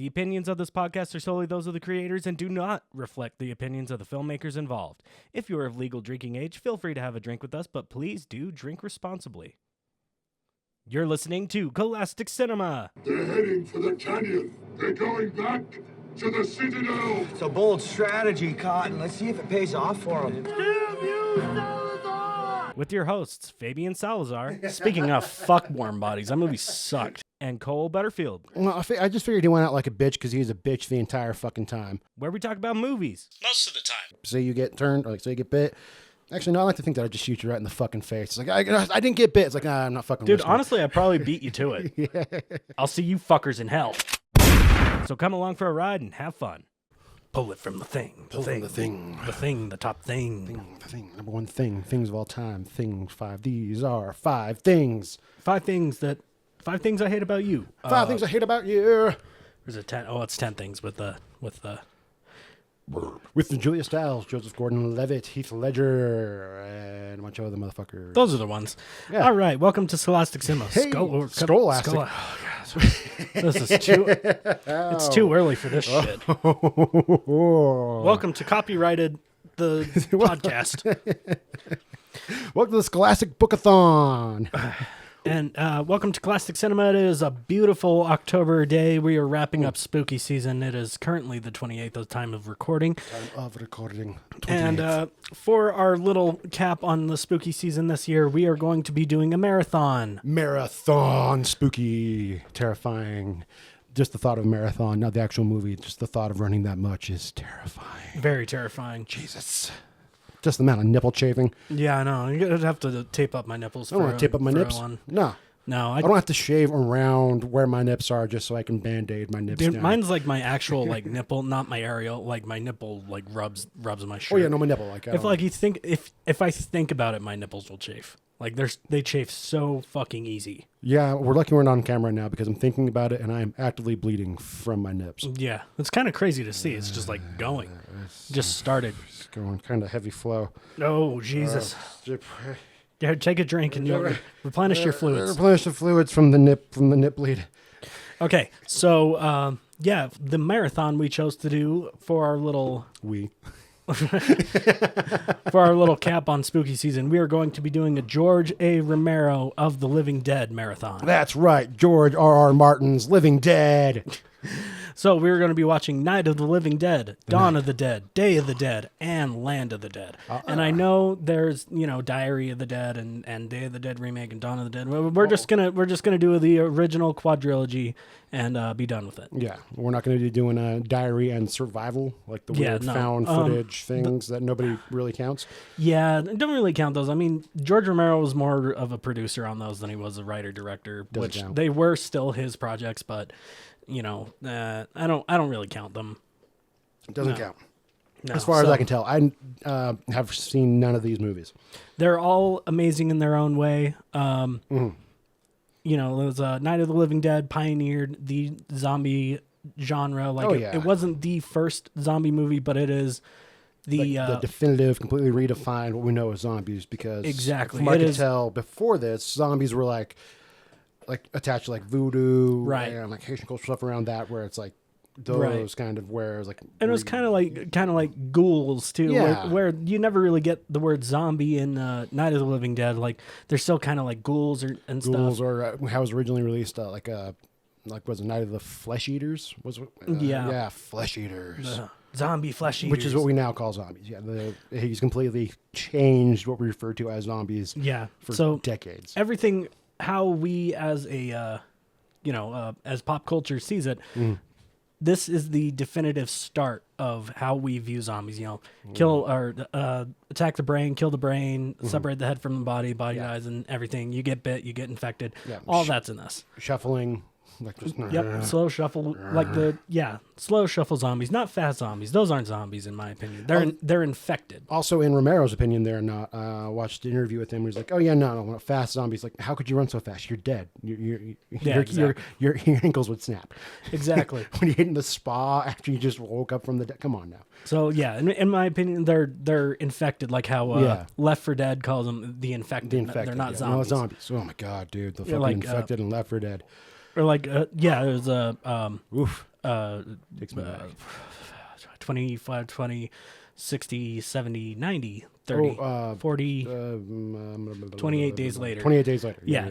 The opinions of this podcast are solely those of the creators and do not reflect the opinions of the filmmakers involved. If you are of legal drinking age, feel free to have a drink with us, but please do drink responsibly. You're listening to Cole-astic Cinema. They're heading for the canyon. They're going back to the Citadel. It's a bold strategy, Cotton. Let's see if it pays off for them. Damn you, Salazar! With your hosts, Fabian Salazar. Speaking of fuck warm bodies, that movie sucked. And Cole Butterfield, Well, I just figured he went out like a bitch because he was a bitch the entire fucking time. where we talk about movies. Most of the time. Say you get turned, or like say you get bit. Actually, no, I like to think that I just shoot you right in the fucking face. It's like, I didn't get bit. It's like, nah, I'm not fucking Dude, listening. honestly, I probably beat you to it. I'll see you fuckers in hell. So come along for a ride and have fun. Pull it from the thing. Pull from the thing. The thing, the top thing. The thing, number one thing, things of all time, things, five. These are five things. Five things I hate about you. Five things I hate about you. Is it 10? Oh, it's 10 things with the With Julia Stiles, Joseph Gordon-Levitt, Heath Ledger, and a bunch of other motherfuckers. Those are the ones. Yeah. All right, welcome to Cole-astic Cinema. Hey, Cole-astic. Oh, God. This is too. It's too early for this shit. Welcome to copyrighted the podcast. Welcome to the Scholastic Bookathon. And welcome to Cole-astic Cinema. It is a beautiful October day. We are wrapping up spooky season. It is currently the 28th of the time of recording. And for our little cap on the spooky season this year, we are going to be doing a marathon. Marathon, spooky, terrifying. Just the thought of a marathon, not the actual movie, just the thought of running that much is terrifying. Very terrifying. Jesus. Just the amount of nipple chafing. Yeah, I know. You're going to have to tape up my nipples. I don't want to tape up my nips. No. No, I don't have to shave around where my nips are just so I can band-aid my nips Dude, down. mine's like my actual like nipple, not my areola. Like my nipple like rubs my shirt. Oh yeah, no, my nipple. Like If I think about it, my nipples will chafe. Like they chafe so fucking easy. Yeah, we're lucky we're not on camera now because I'm thinking about it and I am actively bleeding from my nips. Yeah, it's kind of crazy to see. It's just like going, just started. It's going kind of heavy flow. Oh Jesus! Yeah, take a drink and you'll replenish your fluids. Replenish the fluids from the nip bleed. Okay, so yeah, the marathon we chose to do for our little for our little cap on spooky season, we are going to be doing a George A. Romero of the Living Dead marathon. That's right, George R.R. Martin's Living Dead. So we're going to be watching Night of the Living Dead, Dawn of the Dead, Day of the Dead, and Land of the Dead. And I know there's, Diary of the Dead and Day of the Dead remake and Dawn of the Dead. We're just gonna do the original quadrilogy and be done with it. Yeah, we're not going to be doing a diary and survival like the weird found footage things that nobody really counts. Yeah, don't really count those. I mean, George Romero was more of a producer on those than he was a writer director, which count. they were still his projects, but. I don't really count them. It doesn't count. No, as far as I can tell. I have seen none of these movies. They're all amazing in their own way. It was Night of the Living Dead pioneered the zombie genre. It wasn't the first zombie movie, but it is the definitive, completely redefined what we know as zombies because exactly. From what I could tell before this, zombies were like attached to like voodoo, right? And like Haitian culture stuff around that, where it's like those kind of wares, like, and it was kind of like ghouls too, where you never really get the word zombie in Night of the Living Dead. Like they're still kind of like ghouls and stuff. Ghouls, or how it was originally released, was it Night of the Flesh Eaters? Flesh Eaters. Zombie flesh eaters. Which is what we now call zombies. Yeah, he's completely changed what we refer to as zombies. Yeah, for decades. Everything. How we as a, as pop culture sees it, this is the definitive start of how we view zombies. Kill or attack the brain, kill the brain, separate the head from the body dies, and everything. You get bit, you get infected. Yeah. All that's in this. Shuffling. Slow shuffle, slow shuffle zombies, not fast zombies. Those aren't zombies in my opinion. They're infected. Also, in Romero's opinion, they're not. Watched an interview with him. He's like, "Oh yeah, no, fast zombies. Like, how could you run so fast? You're dead. Your ankles would snap." Exactly. When you hit in the spa after you just woke up from the dead. Come on now. So yeah, in my opinion, they're infected, like how Left 4 Dead calls them the infected. They're not zombies. No, zombies. Oh my god, dude, the fucking infected and Left 4 Dead. Or there's a Takes me back. 25, 20, 60, 70, 90, 30, 40, 28 days later. 28 days later. Yeah,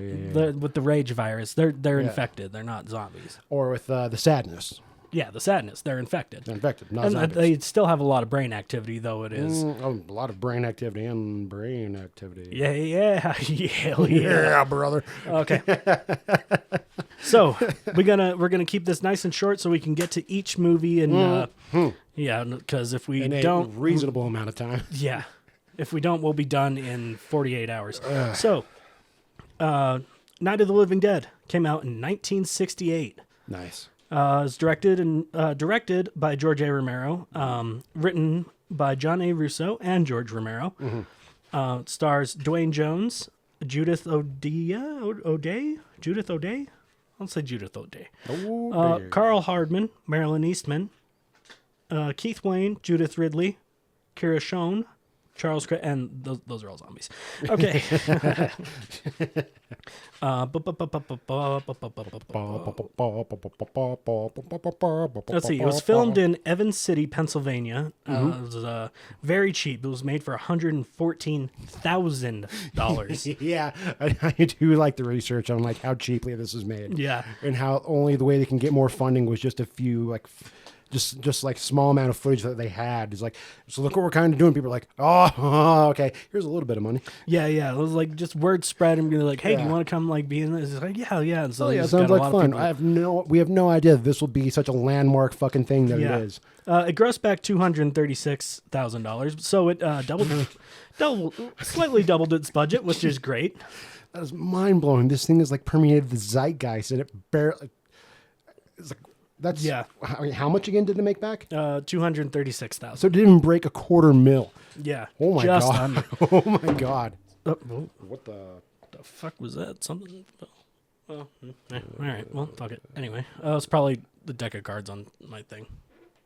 with the rage virus, they're infected. They're not zombies. Or with the sadness. Yeah, the sadness. They're infected. They're infected, not And zombies. they still have a lot of brain activity, though it is. A lot of brain activity and brain activity. Yeah, hell yeah. Yeah, brother. Okay. So we're gonna keep this nice and short so we can get to each movie and yeah, because if we In a don't, reasonable amount of time. yeah, if we don't, we'll be done in 48 hours. So, Night of the Living Dead came out in 1968. Nice. It's directed by George A. Romero, written by John A. Russo and George Romero. It stars Dwayne Jones, Judith O'Day. I'll say Judith O'Day. Carl Hardman, Marilyn Eastman, Keith Wayne, Judith Ridley, Kira Schoen, and those are all zombies. Okay. Let's see. It was filmed in Evans City, Pennsylvania. It was very cheap. It was made for $114,000. Yeah, I do like the research on like how cheaply this was made. Yeah. And how only the way they can get more funding was just a few like just like small amount of footage that they had. It's like, so look what we're kind of doing. People are like, oh, okay, here's a little bit of money. Yeah. It was like just word spread and be like, hey, do you want to come like be in this? It's like, yeah. And so they just sounds got a like lot of fun. people. We have no idea that this will be such a landmark fucking thing that it is. It grossed back $236,000, so it slightly doubled its budget, which is great. That is mind blowing. This thing is like permeated the zeitgeist, and it barely. It's like that's I mean, how much again did it make back? $236,000. So it didn't even break $250,000. Yeah. Oh my just god. Under. Oh my god. What the fuck was that? Something. Well, all right. Well, fuck it. Anyway, it's probably the deck of cards on my thing.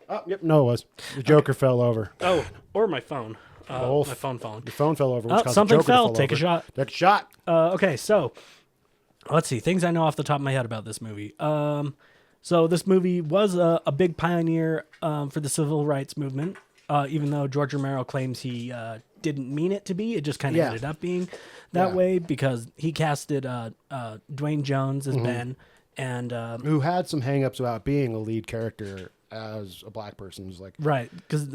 Oh, yep. No, it was. The Joker fell over. Oh, or my phone. Both. My phone falling. Your phone fell over. Which caused Something the Joker to fell. fall Take over. a shot. Take a shot. Okay, so let's see. Things I know off the top of my head about this movie. So this movie was a big pioneer for the civil rights movement, even though George Romero claims he didn't mean it to be. It just kind of ended up being that way because he casted Dwayne Jones as Ben, and who had some hangups about being a lead character as a black person. Was like right because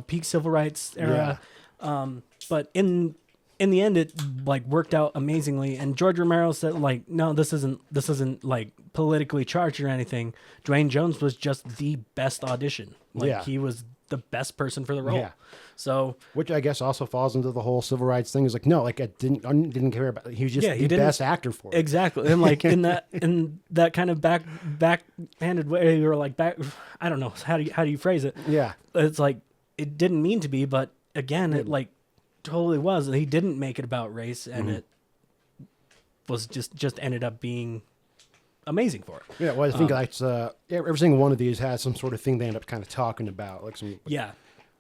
peak civil rights era, but in the end it like worked out amazingly. And George Romero said like, no, this isn't like politically charged or anything. Dwayne Jones was just the best audition. Like he was the best person for the role. Yeah. So, which I guess also falls into the whole civil rights thing. Is like, no, like I didn't care about. He was just the best actor for it. Exactly, and like in that kind of backhanded way, or like I don't know how do you phrase it? Yeah, it's like it didn't mean to be, but again, it like totally was. He didn't make it about race, and it was just ended up being amazing for it. Yeah, well, I think every single one of these has some sort of thing they end up kind of talking about, like some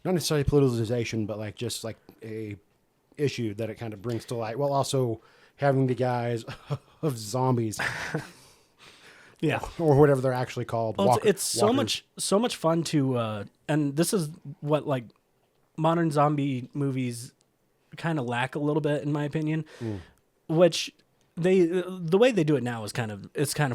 not necessarily politicization, but like just like a issue that it kind of brings to light, while also having the guys of zombies, or whatever they're actually called. Well, it's so much fun to, and this is what like modern zombie movies kind of lack a little bit, in my opinion, which. The way they do it now is kind of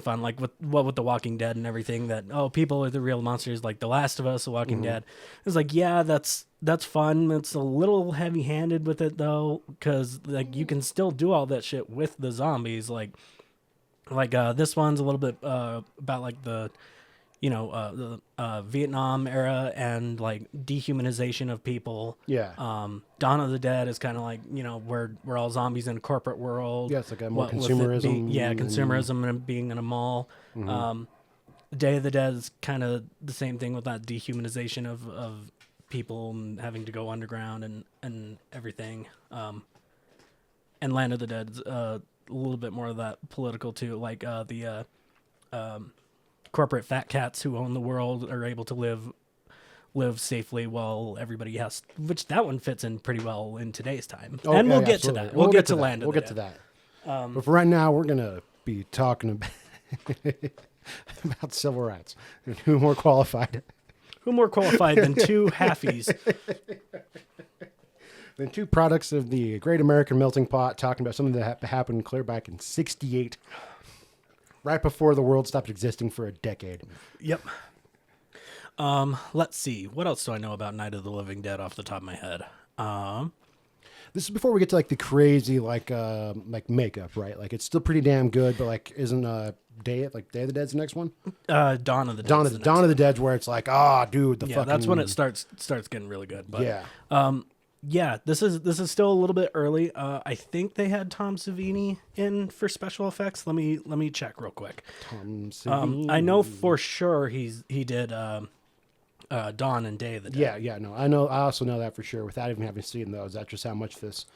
fun, like with The Walking Dead and everything, that people are the real monsters, like The Last of Us, The Walking Dead. It's like that's fun. It's a little heavy handed with it though, because like you can still do all that shit with the zombies, like this one's a little bit about like the Vietnam era and like dehumanization of people. Yeah. Dawn of the Dead is kind of like, we're all zombies in a corporate world. Yeah, it's like a more consumerism. Consumerism and being in a mall. Day of the Dead is kind of the same thing with that dehumanization of people and having to go underground and everything. And Land of the Dead is a little bit more of that political too, like the corporate fat cats who own the world are able to live safely while everybody has, which that one fits in pretty well in today's time. And we'll get to that. We'll get to Land of the Dead. We'll get to that. But for right now, we're going to be talking about about civil rights. And who more qualified? Who more qualified than two halfies? Than two products of the Great American Melting Pot, talking about something that happened clear back in '68, right before the world stopped existing for a decade. Yep. Let's see. What else do I know about Night of the Living Dead off the top of my head? This is before we get to like the crazy like makeup, right? Like it's still pretty damn good, but like isn't Day of the Dead's the next one? Dawn of the Dead. Dawn of the Dead's where it's like, dude, fucking... that's when it starts getting really good. But, yeah. This is still a little bit early. I think they had Tom Savini in for special effects. Let me check real quick. Tom Savini. I know for sure he did Dawn and Day of the Dead. Yeah, no, I know. I also know that for sure without even having seen those. That's just how much this,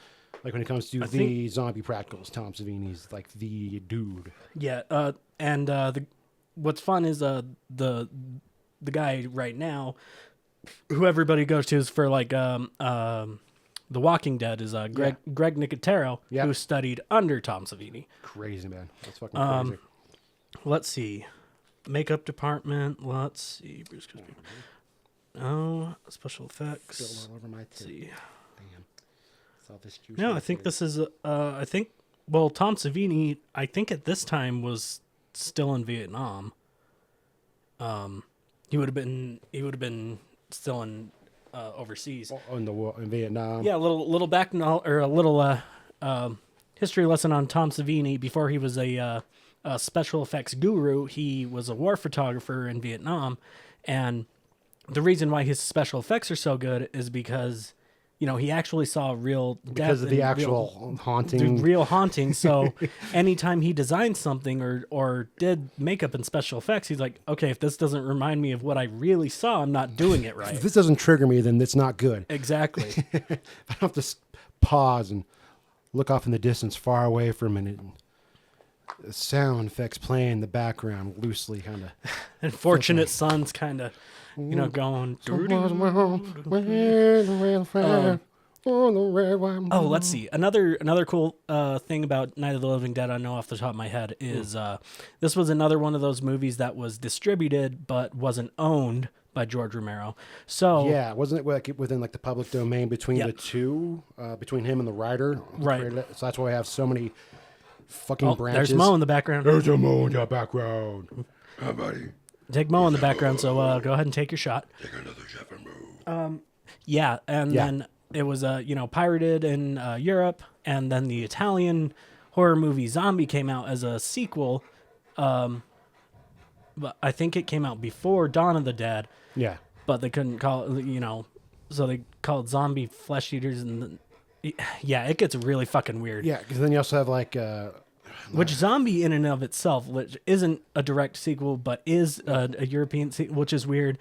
like when it comes to zombie practicals, Tom Savini's like the dude. Yeah, and what's fun is the guy right now, who everybody goes to is for like The Walking Dead is Greg Nicotero, who studied under Tom Savini. Crazy, man. That's fucking crazy. Let's see. Makeup department. Let's see. Bruce Cosby. Oh, special effects. Spilled all over my Let's see. Damn. Saw this juice. No, I think this is well, Tom Savini, I think at this time was still in Vietnam. He would have been still in overseas. In Vietnam. Yeah, a little back or a little history lesson on Tom Savini. Before he was a special effects guru, he was a war photographer in Vietnam, and the reason why his special effects are so good is because, he actually saw real death. Because of the actual haunting. The real haunting. So anytime he designed something or did makeup and special effects, he's like, okay, if this doesn't remind me of what I really saw, I'm not doing it right. If this doesn't trigger me, then it's not good. Exactly. I don't have to pause and look off in the distance far away for a minute. And the sound effects playing in the background loosely, kind of. Unfortunate Son's kind of, going. Let's see. Another cool thing about Night of the Living Dead I know off the top of my head is this was another one of those movies that was distributed but wasn't owned by George Romero. So yeah, wasn't it like within like the public domain between the two, between him and the writer? Right. So that's why we have so many fucking branches. There's Mo in the background. There's a Mo in the background. Hi, buddy. Take Mo in the background, so go ahead and take your shot. Take another shot for Mo. Then it was pirated in Europe, and then the Italian horror movie Zombie came out as a sequel. But I think it came out before Dawn of the Dead. Yeah. But they couldn't call it, so they called Zombie Flesh Eaters, and it gets really fucking weird. Yeah, because then you also have like which Zombie in and of itself, which isn't a direct sequel, but is a European sequel, which is weird.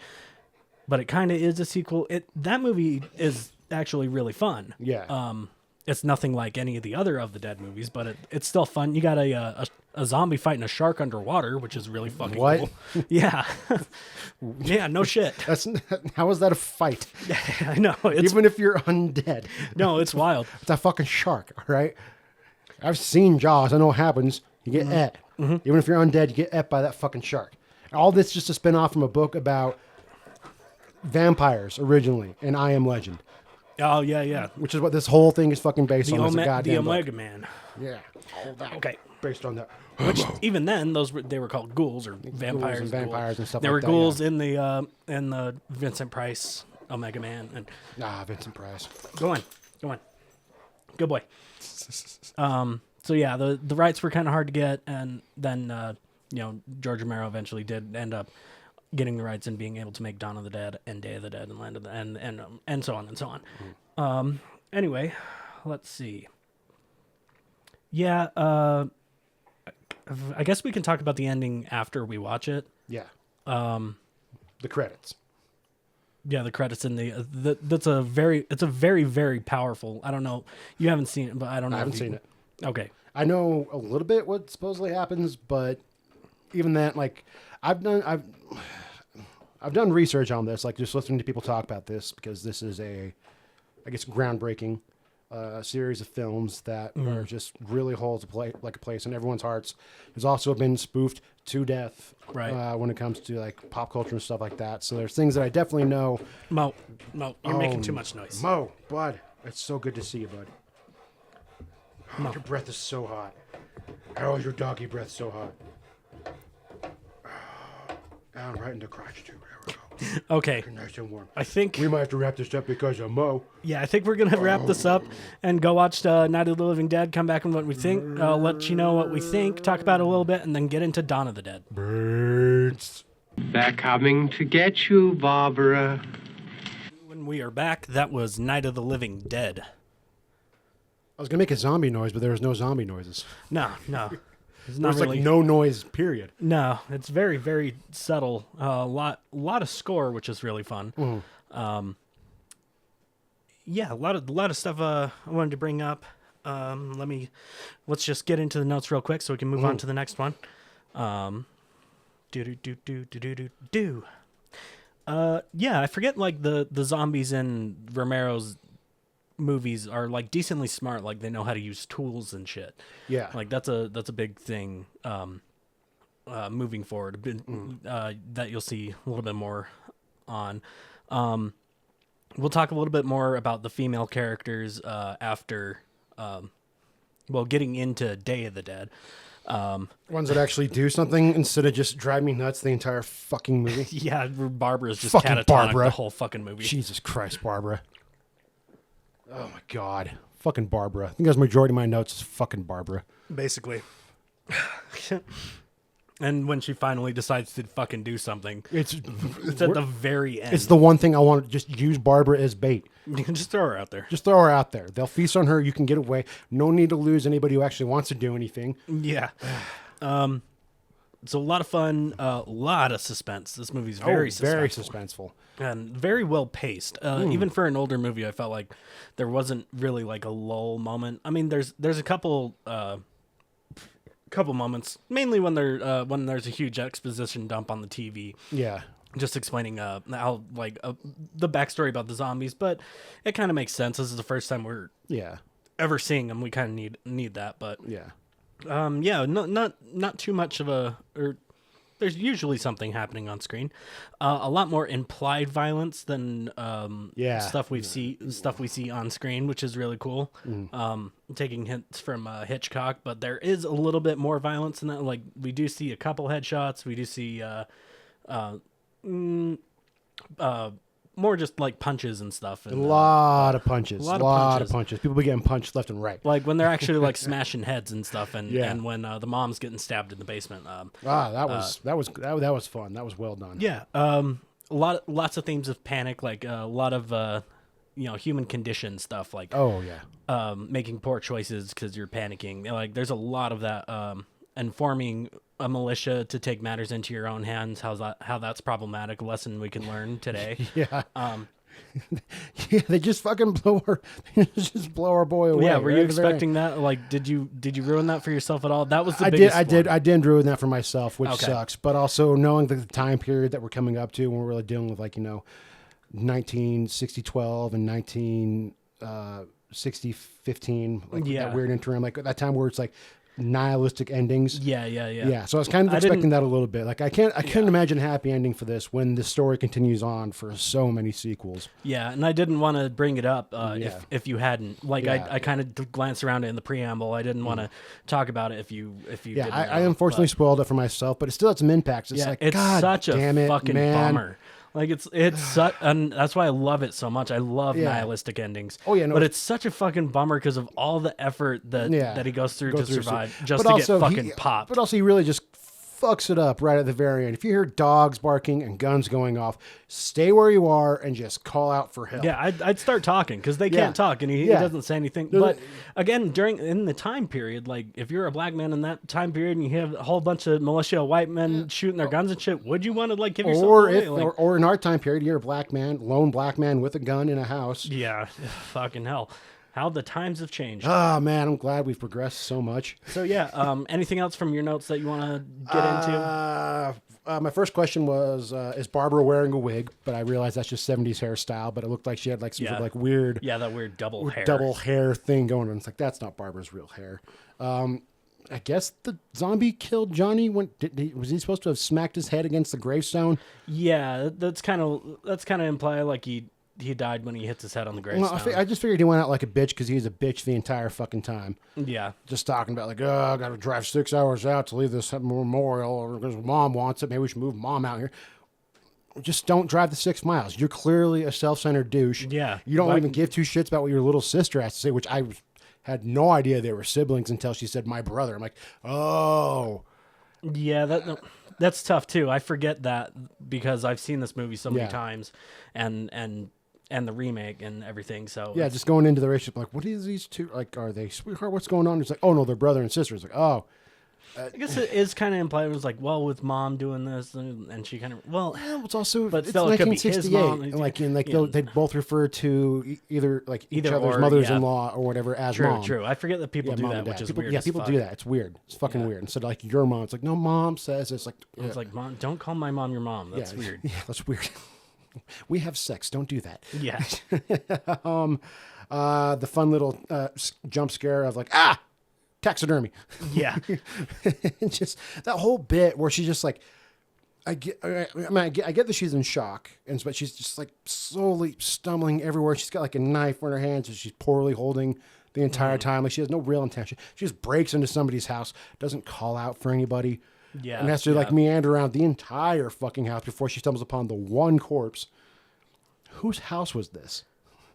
But it kind of is a sequel. That movie is actually really fun. Yeah. It's nothing like any of the other of the Dead movies, but it's still fun. You got a zombie fighting a shark underwater, which is really fucking cool. Yeah. Yeah, no shit. How is that a fight? I know. Even if you're undead. No, it's wild. It's a fucking shark, all right? I've seen Jaws. I know what happens. You get et. Mm-hmm. Even if you're undead, you get et by that fucking shark. All this just a spin off from a book about vampires originally in I Am Legend. Oh, yeah. Which is what this whole thing is fucking based on. The Omega Man. Yeah. All that. Okay. Based on that. Which even then they were called ghouls or vampires. Ghouls and vampires and stuff there like that. There were ghouls in the Vincent Price Omega Man. And Vincent Price. Go on. Good boy. So yeah, the rights were kind of hard to get, and then George Romero eventually did end up getting the rights and being able to make Dawn of the Dead and Day of the Dead and Land of the and so on and so on. Mm-hmm. Anyway, let's see. Yeah, I guess we can talk about the ending after we watch it. Yeah. The credits. Yeah, the credits in it's a very very powerful. I don't know. You haven't seen it, but I don't know. I haven't seen it. Okay. I know a little bit what supposedly happens, but even that, like, I've done research on this, like just listening to people talk about this, because this is I guess groundbreaking series of films that are just really holds a place in everyone's hearts. It's also been spoofed to death when it comes to like pop culture and stuff like that. So there's things that I definitely know. Mo, you're making too much noise. Mo, bud, it's so good to see you, bud. Oh, your breath is so hot. How is your doggy breath so hot? Down right in the crotch too. There we go. Okay. Nice and warm. I think we might have to wrap this up because of Mo. Yeah, I think we're gonna wrap this up and go watch Night of the Living Dead. Come back and what we think. I'll let you know what we think. Talk about it a little bit, and then get into Dawn of the Dead. Birds. They're coming to get you, Barbara. When we are back, that was Night of the Living Dead. I was gonna make a zombie noise, but there was no zombie noises. No. It's not There's really, like no noise, period. No, it's very, very subtle. A lot of score, which is really fun. Yeah, a lot of stuff I wanted to bring up. Let's just get into the notes real quick so we can move on to the next one. Yeah, I forget like the zombies in Romero's movies are like decently smart, like they know how to use tools and shit. Yeah, like that's a big thing moving forward, that you'll see a little bit more on. We'll talk a little bit more about the female characters after getting into Day of the Dead. Ones that actually do something instead of just drive me nuts the entire fucking movie. Yeah, Barbara's just fucking catatonic Barbara. the whole fucking movie. Jesus Christ, Barbara. Oh my God. Fucking Barbara. I think that's the majority of my notes is fucking Barbara. Basically. And when she finally decides to fucking do something, it's at the very end. It's the one thing I want to just use Barbara as bait. You can just throw her out there. Just throw her out there. They'll feast on her. You can get away. No need to lose anybody who actually wants to do anything. Yeah. It's a lot of fun, a lot of suspense. This movie's very suspenseful. And very well paced. Even for an older movie, I felt like there wasn't really like a lull moment. I mean, there's a couple moments, mainly when there's a huge exposition dump on the TV. Yeah. Just explaining how the backstory about the zombies, but it kind of makes sense. This is the first time we're ever seeing them. We kind of need that, but not too much of there's usually something happening on screen. A lot more implied violence than stuff we see on screen, which is really cool. Taking hints from Hitchcock, but there is a little bit more violence in that. Like we do see a couple headshots. We do see more just like punches and stuff. And, a lot of punches. A lot of punches. People be getting punched left and right. Like when they're actually like smashing heads and stuff, and when the mom's getting stabbed in the basement. That was fun. That was well done. Yeah. Lots of themes of panic, like a lot of human condition stuff, like making poor choices because you're panicking. Like there's a lot of that, and forming a militia to take matters into your own hands. How that's problematic. A lesson we can learn today. Yeah. They just fucking blow our boy away. Yeah, were you expecting that? Like, did you ruin that for yourself at all? That was the biggest one. I did ruin that for myself, which sucks. But also knowing the time period that we're coming up to when we're really dealing with 1960-12 and 1960-15, that weird interim, like that time where it's like nihilistic endings. Yeah. So I was kind of expecting that a little bit. Like I couldn't imagine a happy ending for this when the story continues on for so many sequels. Yeah, and I didn't want to bring it up if you hadn't. Like I kind of glanced around it in the preamble. I didn't want to talk about it if you didn't know, I unfortunately spoiled it for myself, but it still had some impacts. It's like, it's God such damn a it, fucking man. bummer. Like it's and that's why I love it so much. I love nihilistic endings. Oh yeah, no, but it's such a fucking bummer because of all the effort that he goes through to survive, just but to also get fucking popped. But also, he really just fucks it up right at the very end. If you hear dogs barking and guns going off, stay where you are and just call out for help. Yeah, I'd start talking because they can't talk and he doesn't say anything. But again, in the time period, like if you're a black man in that time period and you have a whole bunch of militia white men shooting their guns and shit, would you want to give yourself away? Or in our time period, you're a black man, lone black man with a gun in a house. Yeah, fucking hell. how the times have changed. Oh man, I'm glad we've progressed so much. So yeah, anything else from your notes that you want to get into? My first question was, is Barbara wearing a wig? But I realized that's just 70s hairstyle, but it looked like she had like some sort of like weird... Yeah, that weird double hair thing going on. It's like, that's not Barbara's real hair. I guess the zombie killed Johnny. Was he supposed to have smacked his head against the gravestone? Yeah, that's kind of implied, like he died when he hits his head on the gravestone. Well, I just figured he went out like a bitch because he was a bitch the entire fucking time. Yeah. Just talking about like, oh, I got to drive 6 hours out to leave this memorial, or because Mom wants it. Maybe we should move Mom out here. Just don't drive the 6 miles. You're clearly a self-centered douche. Yeah. You don't even give two shits about what your little sister has to say, which I had no idea they were siblings until she said my brother. I'm like, oh. Yeah, that's tough too. I forget that because I've seen this movie so many times, and the remake and everything. So yeah, just going into the relationship, like, what is these two? Like, are they sweetheart? What's going on? It's like, oh no, they're brother and sister. It's like, oh. I guess it is kind of implied. It was like, well, with Mom doing this, and she kind of, well, yeah, it's also, but it's still, it could be his mom. And they both refer to either each other's mothers-in-law or whatever as mom. True. I forget that people do that, which is weird. Yeah, people do that. It's weird. It's fucking weird. Instead of like your mom, it's like, no, Mom says it's like. It's like, Mom, don't call my mom your mom. That's weird. Yeah, that's weird. We have sex. Don't do that. Yeah. The fun little jump scare of like, taxidermy. Yeah. Just that whole bit where she's just like, I get that she's in shock, but she's just like slowly stumbling everywhere. She's got like a knife in her hands and she's poorly holding the entire time. Like she has no real intention. She just breaks into somebody's house, doesn't call out for anybody. Yeah. And has to like meander around the entire fucking house before she stumbles upon the one corpse. Whose house was this?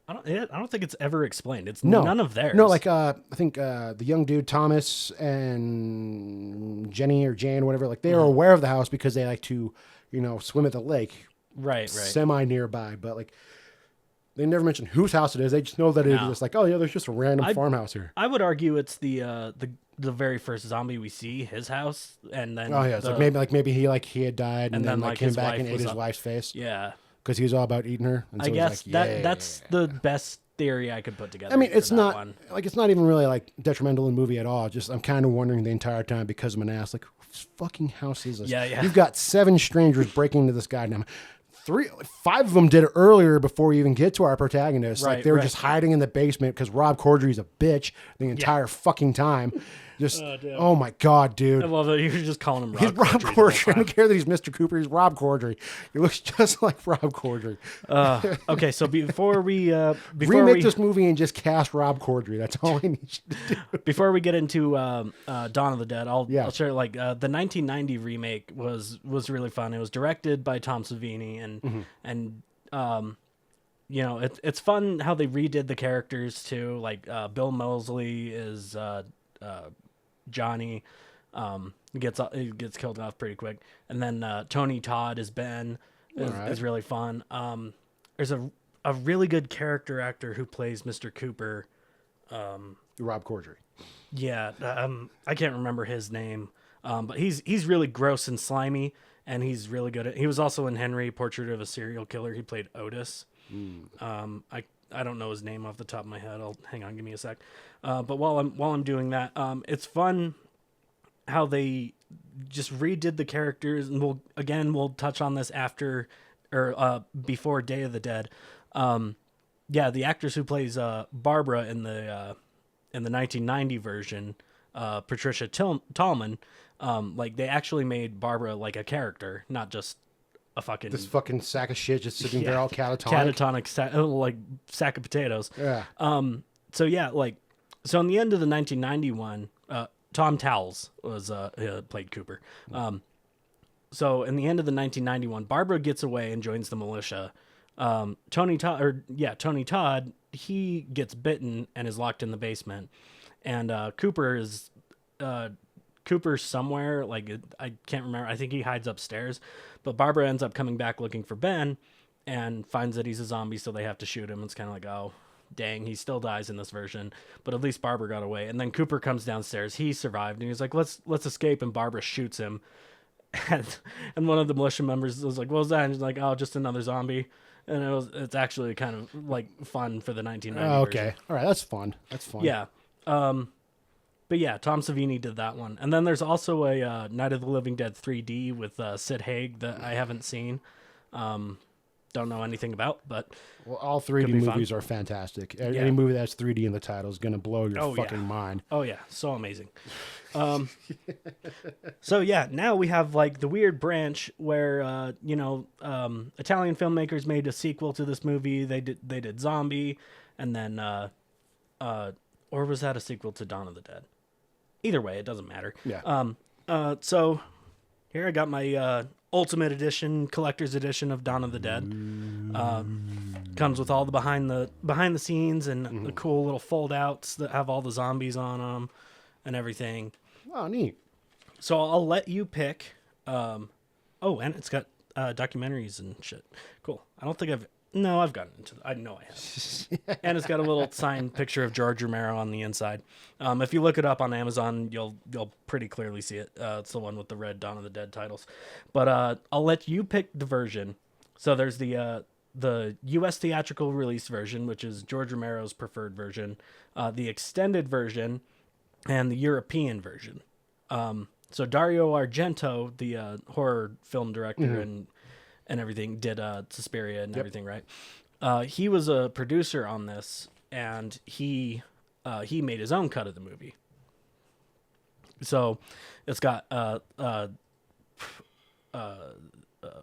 I don't think it's ever explained. It's none of theirs. No, like I think the young dude Thomas and Jenny or Jane or whatever, like they are aware of the house because they like to, swim at the lake, right, semi nearby. But like they never mention whose house it is. They just know that it is like, oh yeah, there's just a random farmhouse here. I would argue it's the very first zombie we see, his house, and then it's like maybe he had died and then like came back and ate his wife's face. Yeah. Because he was all about eating her. And so I guess like, that's the best theory I could put together. I mean, it's not even really like detrimental in the movie at all. Just I'm kind of wondering the entire time because I'm an ass, like whose fucking house is this? Yeah. You've got 7 strangers breaking into this goddamn. 5 of them did it earlier before we even get to our protagonist. Like they were just hiding in the basement because Rob Corddry's a bitch the entire fucking time. Just, oh my God, dude. I love that you're just calling him Rob He's Rob Corddry. I don't care that he's Mr. Cooper. He's Rob Corddry. He looks just like Rob Corddry. Okay, so before we... remake this movie and just cast Rob Corddry. That's all I need you to do. Before we get into Dawn of the Dead, I'll share, like, the 1990 remake was really fun. It was directed by Tom Savini, and it's fun how they redid the characters, too. Like, Bill Moseley is... Johnny gets killed off pretty quick, and then Tony Todd as Ben is really fun. There's a really good character actor who plays Mr. Cooper, Rob Corddry. Yeah, I can't remember his name, but he's really gross and slimy, and he's really good at. He was also in Henry, Portrait of a Serial Killer. He played Otis. I don't know his name off the top of my head. Hang on, give me a sec. But while I'm doing that, it's fun how they just redid the characters, and we'll touch on this after or before Day of the Dead. The actress who plays Barbara in the 1990 version, Patricia Tallman, like they actually made Barbara like a character, not just this fucking sack of shit just sitting there all catatonic. Like sack of potatoes. Yeah. So in the end of the 1991, Tom Towles was played Cooper. So in the end of the 1991, Barbara gets away and joins the militia. Tony Todd, he gets bitten and is locked in the basement, and Cooper's somewhere, like I can't remember. I think he hides upstairs, but Barbara ends up coming back looking for Ben and finds that he's a zombie, so they have to shoot him. It's kind of like, oh, dang, he still dies in this version, but at least Barbara got away. And then Cooper comes downstairs. He survived, and he's like, let's escape, and Barbara shoots him. and one of the militia members was like, "What was that?" And he's like, "Oh, just another zombie." And it's actually kind of like fun for the 1990 Oh, okay. version. All right. That's fun. That's fun. Yeah. But yeah, Tom Savini did that one. And then there's also a Night of the Living Dead 3D with Sid Haig that I haven't seen. Don't know anything about, but Well, all 3D movies are fantastic. Any movie that's 3D in the title is going to blow your fucking mind. Oh yeah, so amazing. So yeah, now we have like the weird branch where Italian filmmakers made a sequel to this movie. They did Zombie, and then or was that a sequel to Dawn of the Dead? Either way, it doesn't matter. Yeah. So here I got my Ultimate Edition, Collector's Edition of Dawn of the Dead. Comes with all the behind the scenes and the cool little fold outs that have all the zombies on them and everything. Oh, neat. So I'll let you pick. And it's got documentaries and shit. Cool. I don't think I've gotten into I know I have. And it's got a little signed picture of George Romero on the inside. If you look it up on Amazon, you'll pretty clearly see it. It's the one with the red Dawn of the Dead titles. But I'll let you pick the version. So there's the U.S. theatrical release version, which is George Romero's preferred version, the extended version, and the European version. So Dario Argento, the horror film director and everything, did Suspiria and everything, right? He was a producer on this, and he made his own cut of the movie. So it's got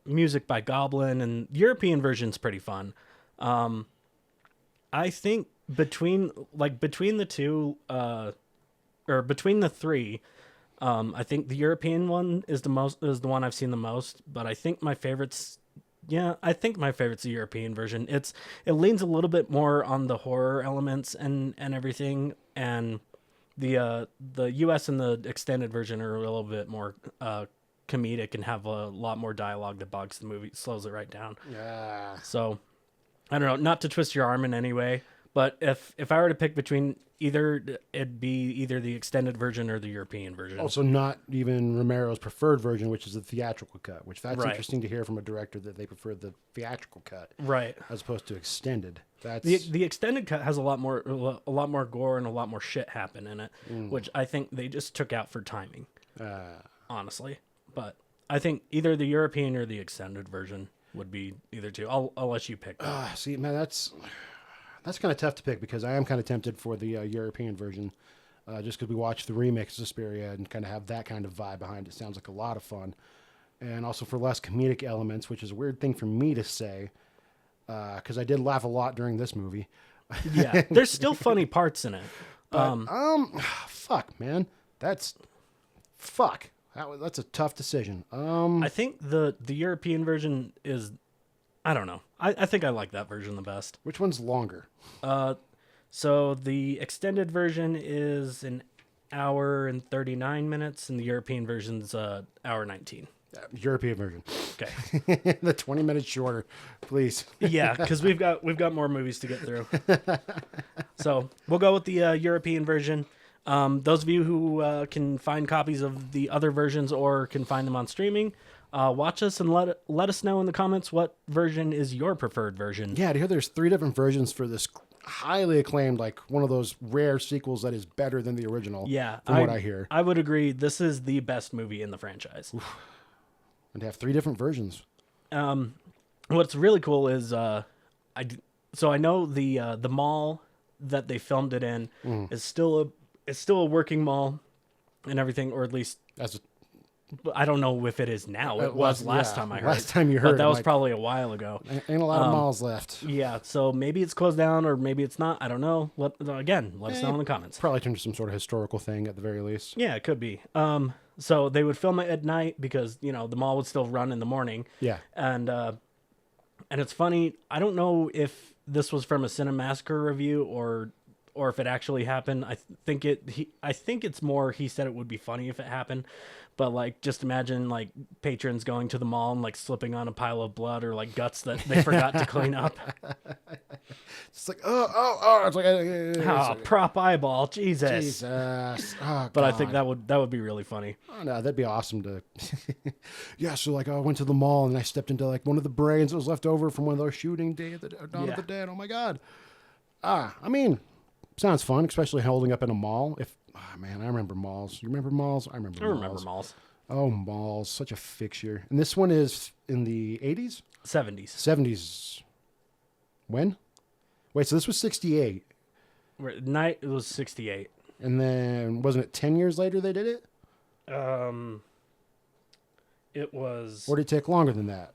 music by Goblin, and European version's pretty fun. I think between the two, or between the three, I think the European one is the one I've seen the most, but I think my favorite's the European version. It leans a little bit more on the horror elements and everything, and the US and the extended version are a little bit more comedic and have a lot more dialogue that bogs the movie, slows it right down. Yeah. So I don't know, not to twist your arm in any way, but if I were to pick between either, it'd be either the extended version or the European version. Also, not even Romero's preferred version, which is the theatrical cut. Which that's Right. interesting to hear from a director that they prefer the theatrical cut, Right. as opposed to extended. That's The extended cut has a lot more gore and a lot more shit happen in it, which I think they just took out for timing. Honestly, but I think either the European or the extended version would be either two. I'll let you pick. see, man, that's kind of tough to pick because I am kind of tempted for the European version, just because we watched the remix of Suspiria and kind of have that kind of vibe behind it. Sounds like a lot of fun, and also for less comedic elements, which is a weird thing for me to say, because I did laugh a lot during this movie. Yeah, there's still funny parts in it. Fuck, man, that's a tough decision. I think the European version is, I don't know. I think I like that version the best. Which one's longer? So the extended version is an hour and 39 minutes, and the European version's hour 19. European version. Okay. The 20 minutes shorter, please. Yeah, because we've got more movies to get through. So we'll go with the European version. Those of you who can find copies of the other versions or can find them on streaming, watch us and let us know in the comments what version is your preferred version. Yeah, to hear there's 3 different versions for this highly acclaimed, like one of those rare sequels that is better than the original. Yeah, from what I hear. I would agree. This is the best movie in the franchise. And to have 3 different versions. What's really cool is I know the mall that they filmed it in is still a working mall and everything, or at least I don't know if it is now. It was last time I heard. Last time you heard, but that was probably a while ago. Ain't a lot of malls left. Yeah, so maybe it's closed down or maybe it's not. I don't know. Let us know in the comments. Probably turned to some sort of historical thing at the very least. Yeah, it could be. So they would film it at night because the mall would still run in the morning. Yeah, and it's funny. I don't know if this was from a Cinemassacre review or if it actually happened. I think it's more he said it would be funny if it happened. But like, just imagine like patrons going to the mall and like slipping on a pile of blood or like guts that they forgot to clean up. It's like, oh. It's like, Prop eyeball, Jesus. Jesus. Oh, But I think God. that would be really funny. Oh, no, that'd be awesome to. Yeah, so like I went to the mall and I stepped into like one of the brains that was left over from one of those shooting Day of the Dawn of the Dead. Oh my God. I mean, sounds fun, especially holding up in a mall. Man, I remember malls. You remember malls? I remember malls. Oh, malls, such a fixture. And this one is in the 80s? 70s. 70s. When? Wait, so this was 68. Night it was 68. And then wasn't it 10 years later they did it? It was. Or did it take longer than that?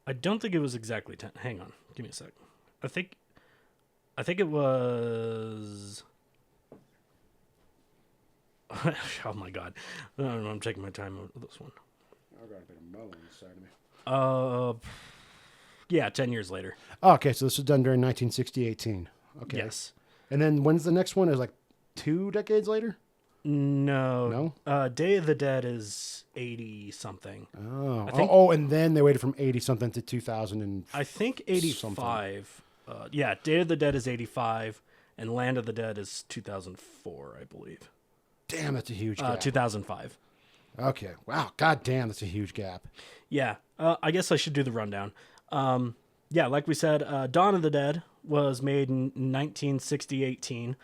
I don't think it was exactly 10. Hang on, give me a sec. I think it was. Oh my God! I'm taking my time with this one. I got a bit of mo on the side of me. Yeah, 10 years later. Oh, okay, so this was done during 1960-18. Okay. Yes. And then when's the next one? Is like 2 decades later? No. Day of the Dead is 80 something. Oh, and then they waited from 80 something to 2000 and I think 85. Yeah, Day of the Dead is 85, and Land of the Dead is 2004, I believe. Damn, that's a huge gap. 2005. Okay. Wow. God damn, that's a huge gap. Yeah. I guess I should do the rundown. Yeah, like we said, Dawn of the Dead was made in 1960-18.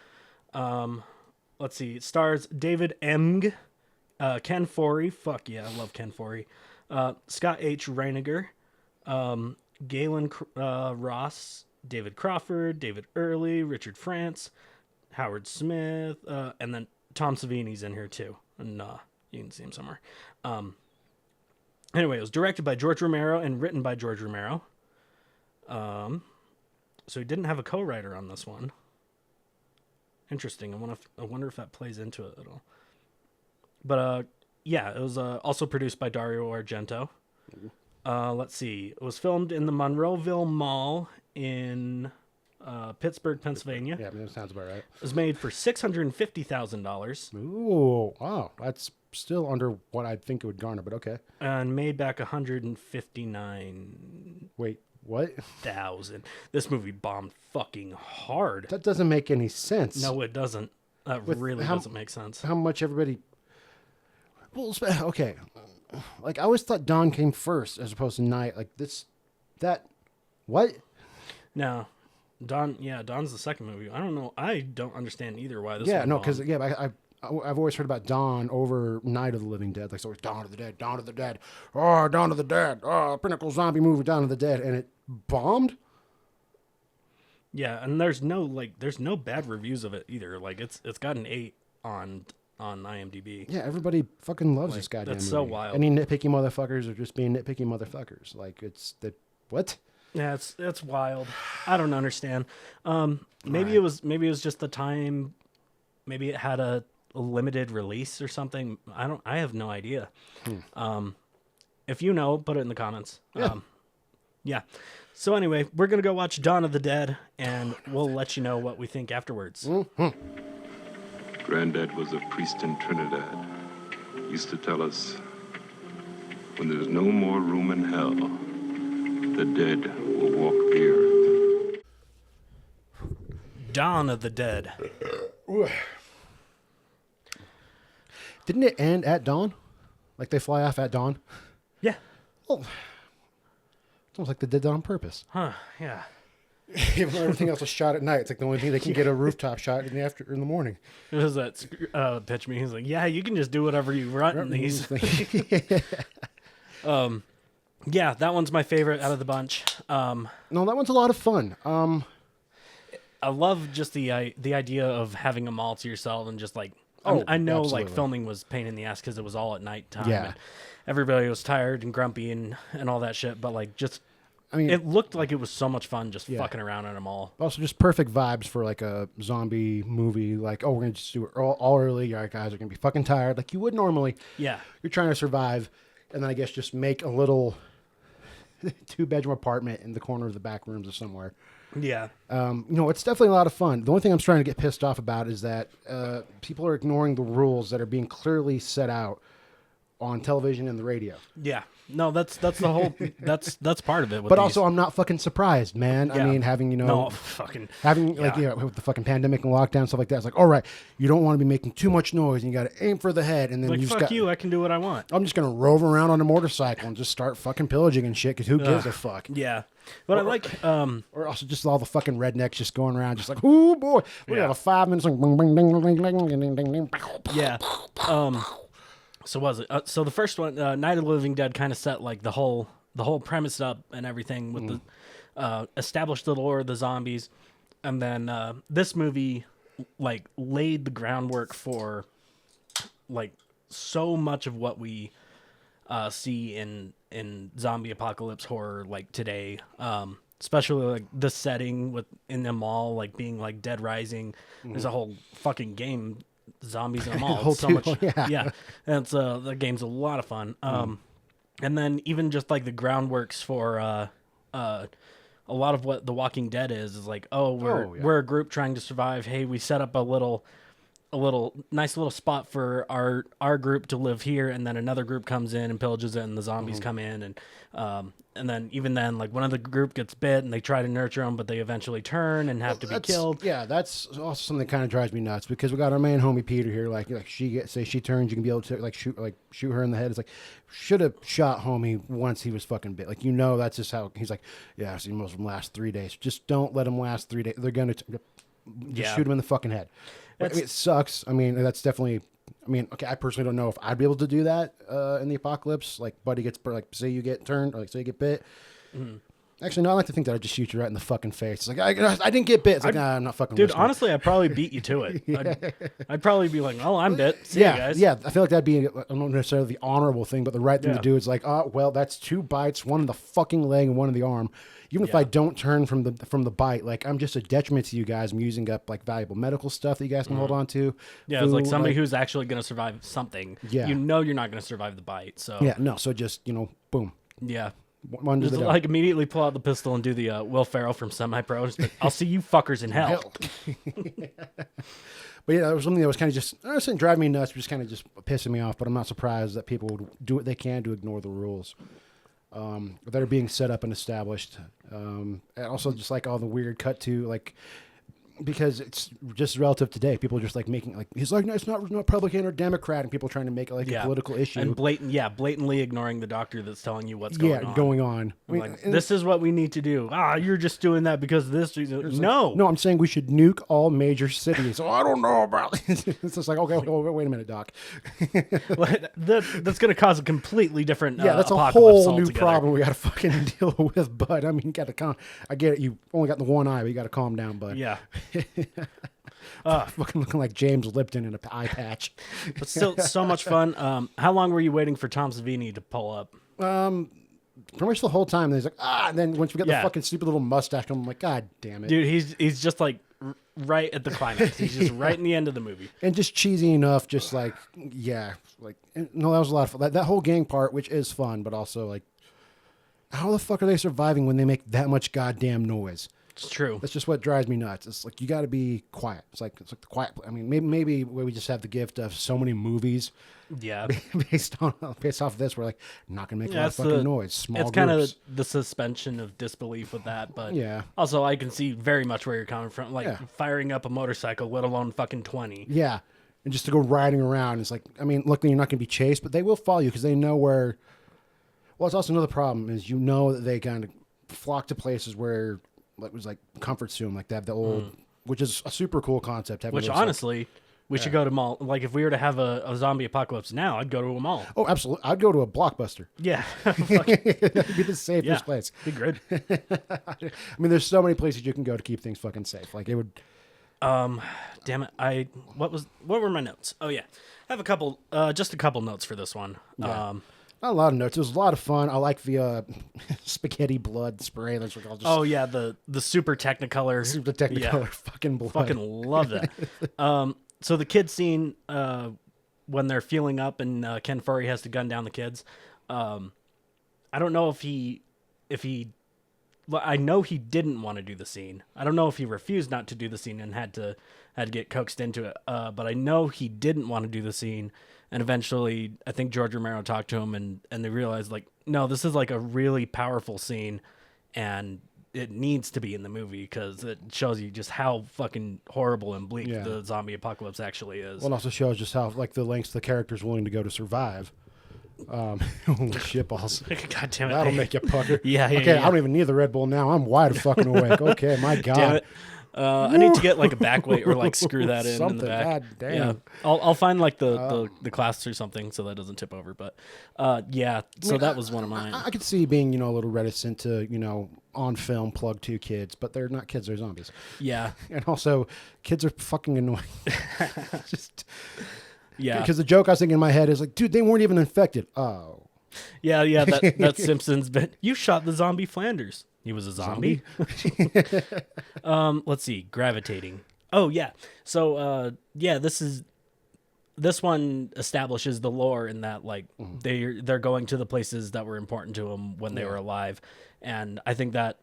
Let's see. It stars David Emg, Ken Foree. Fuck yeah, I love Ken Foree. Scott H. Reiniger, Galen Ross, David Crawford, David Early, Richard France, Howard Smith, and then Tom Savini's in here too. And you can see him somewhere. Anyway, it was directed by George Romero and written by George Romero. So he didn't have a co-writer on this one. Interesting. I wonder if that plays into it at all. But yeah, it was also produced by Dario Argento. Let's see. It was filmed in the Monroeville Mall in Pittsburgh, Pennsylvania. Yeah, that sounds about right. It was made for $650,000. Ooh, wow. That's still under what I think it would garner, but okay. And made back $159,000. Wait, what? This movie bombed fucking hard. That doesn't make any sense. No, it doesn't. That really doesn't make sense. How much everybody... Well, okay. Like, I always thought Dawn came first as opposed to Night. Like, what? No. Dawn's the second movie. I don't know. I don't understand either why this. Yeah, no, because I've always heard about Dawn over Night of the Living Dead. Like, so it's Dawn of the Dead, Dawn of the Dead. Oh, Dawn of the Dead. Oh, pinnacle zombie movie, Dawn of the Dead, and it bombed. Yeah, and there's no bad reviews of it either. Like it's got an 8 on IMDb. Yeah, everybody fucking loves this goddamn that's movie. so wild. Any nitpicky motherfuckers are just being nitpicky motherfuckers. Like what? Yeah, it's wild. I don't understand. Maybe it was just the time. Maybe it had a limited release or something. I have no idea. If you know, put it in the comments. Yeah. Yeah. So anyway, we're gonna go watch Dawn of the Dead, and we'll let you know what we think afterwards. Mm-hmm. Granddad was a priest in Trinidad. He used to tell us, when there's no more room in hell, the dead will walk the earth. Dawn of the Dead. Didn't it end at dawn? Like they fly off at dawn? Yeah. Well, it's almost like they did that on purpose. Huh, yeah. Even though everything else was shot at night, it's like the only thing they can get a rooftop shot in the morning. It was that pitch me. He's like, yeah, you can just do whatever you want in these. Yeah, that one's my favorite out of the bunch. No, that one's a lot of fun. I love just the idea of having a mall to yourself and just like, I know absolutely. like filming was pain in the ass because it was all at nighttime. Yeah. And everybody was tired and grumpy and all that shit. But like just, I mean, it looked like it was so much fun just fucking around at a mall. Also, just perfect vibes for like a zombie movie. Like, oh, we're gonna just do it all early. All right, guys are gonna be fucking tired, like you would normally. Yeah. You're trying to survive, and then I guess just make a little 2-bedroom apartment in the corner of the back rooms or somewhere. Yeah. It's definitely a lot of fun. The only thing I'm starting to get pissed off about is that people are ignoring the rules that are being clearly set out on television and the radio. Yeah. No, that's the whole that's part of it. But also, I'm not fucking surprised, man. Yeah. I mean, having Yeah. with the fucking pandemic and lockdown stuff like that. It's like, all right, you don't want to be making too much noise, and you got to aim for the head, and then like, you fuck you, I can do what I want. I'm just gonna rove around on a motorcycle and just start fucking pillaging and shit. Because who gives a fuck? Yeah. But I like or also just all the fucking rednecks just going around, just like, oh boy, we have a 5 minutes like, bing, bing, ding, ding, ding, ding, ding, ding. yeah. So was it? So the first one, Night of the Living Dead, kind of set like the whole premise up and everything with the established the lore of the zombies, and then this movie like laid the groundwork for like so much of what we see in zombie apocalypse horror like today. Especially like the setting with in the mall, like being like Dead Rising. There's a whole fucking game. Zombies in a mall. It's so much, yeah. And it's the game's a lot of fun. And then even just like the groundworks for a lot of what The Walking Dead is like, we're a group trying to survive. Hey, we set up a nice little spot for our group to live here, and then another group comes in and pillages it, and the zombies come in, and then even then, like one of the group gets bit, and they try to nurture them, but they eventually turn and have to be killed. Yeah, that's also something that kind of drives me nuts because we got our man homie Peter here. Like say she turns, you can be able to shoot her in the head. It's like should have shot homie once he was fucking bit. Like that's just how he's like. Yeah, I've seen most of them last 3 days. Just don't let them last 3 days. They're gonna just shoot him in the fucking head. I mean, it sucks. I mean, that's definitely. I mean, okay, I personally don't know if I'd be able to do that in the apocalypse. Like, buddy gets, like, say you get turned, or like, say you get bit. Actually, no, I like to think that I'd just shoot you right in the fucking face. It's like, I didn't get bit. It's like, nah, I'm not fucking Dude, listening. honestly, I'd probably beat you to it. Yeah. I'd probably be like, oh, I'm bit. See you guys. Yeah, I feel like that'd be, not necessarily the honorable thing, but the right thing to do is like, well, that's 2 bites, one in the fucking leg and one in the arm. Even if I don't turn from the bite, like I'm just a detriment to you guys. I'm using up like valuable medical stuff that you guys can hold on to. Yeah, food, it's like somebody who's actually going to survive something. Yeah. You know you're not going to survive the bite. So yeah, no. So just boom. Yeah. Just like immediately pull out the pistol and do the Will Ferrell from Semi-Pro. I'll see you fuckers in hell. But yeah, that was something that was kind of just didn't drive me nuts, just kind of just pissing me off. But I'm not surprised that people would do what they can to ignore the rules that are being set up and established. And also just like all the weird cut to like, because it's just relative today. People are just like making like, he's like, no, it's not Republican or Democrat, and people trying to make it like a political issue. And blatantly ignoring the doctor that's telling you what's going on. I mean, like, this is what we need to do. You're just doing that because of this reason. No, I'm saying we should nuke all major cities. I don't know about it. It's just like, okay, wait a minute, doc. That's going to cause a completely different that's a whole new problem we got to fucking deal with, bud. I mean, you got to I get it. You only got the one eye, but you got to calm down, bud. Yeah. Fucking looking like James Lipton in an eye patch. But still so much fun. How long were you waiting for Tom Savini to pull up? Pretty much the whole time. And he's like, and then once we got the fucking stupid little mustache, I'm like, God damn it. Dude, he's just like right at the climax. He's just right in the end of the movie. And just cheesy enough, just like, that was a lot of fun. That whole gang part, which is fun, but also like, how the fuck are they surviving when they make that much goddamn noise? It's true. That's just what drives me nuts. It's like you got to be quiet. It's like the quiet. I mean, maybe we just have the gift of so many movies. Yeah. Based off of this, we're like not gonna make a lot of fucking noise. Small. It's kind of the suspension of disbelief with that, but also I can see very much where you're coming from. Like firing up a motorcycle, let alone fucking 20. Yeah, and just to go riding around, it's like, I mean, luckily you're not gonna be chased, but they will follow you because they know where. Well, it's also another problem is that they kind of flock to places where. Like was like comfort zone, like that, the old, which is a super cool concept. Which honestly, we should go to mall. Like if we were to have a zombie apocalypse now, I'd go to a mall. Oh, absolutely, I'd go to a Blockbuster. Yeah, that'd be the safest place. Be good. I mean, there's so many places you can go to keep things fucking safe. Like it would. Damn it! What were my notes? Oh yeah, I have just a couple notes for this one. Yeah. Not a lot of notes. It was a lot of fun. I like the spaghetti blood spray. That's what I'll just. Oh yeah, the super Technicolor. Super Technicolor fucking blood. Fucking love that. So the kids scene when they're fueling up and Ken Furry has to gun down the kids. I don't know if he I know he didn't want to do the scene. I don't know if he refused not to do the scene and had to get coaxed into it. But I know he didn't want to do the scene. And eventually, I think George Romero talked to him, and they realized, like, no, this is like a really powerful scene, and it needs to be in the movie because it shows you just how fucking horrible and bleak the zombie apocalypse actually is. Well, it also shows just how, like, the lengths the character's willing to go to survive. Holy shit balls. God damn it. That'll make you pucker. Yeah. Okay, I don't even need the Red Bull now. I'm wide fucking awake. Okay, my God. Damn it. I need to get like a back weight or like screw that in the back. God damn. Yeah. I'll find like the clasp or something so that doesn't tip over. But yeah, so that was one of mine. I could see being, a little reticent to, on film plug 2 kids, but they're not kids, they're zombies. Yeah. And also, kids are fucking annoying. Just... Yeah. Because the joke I was thinking in my head is like, dude, they weren't even infected. Oh. Yeah, that Simpsons bit. You shot the zombie Flanders. He was a zombie. Let's see. Gravitating. Oh, yeah. So, this one establishes the lore in that, like, they're going to the places that were important to them when they were alive. And I think that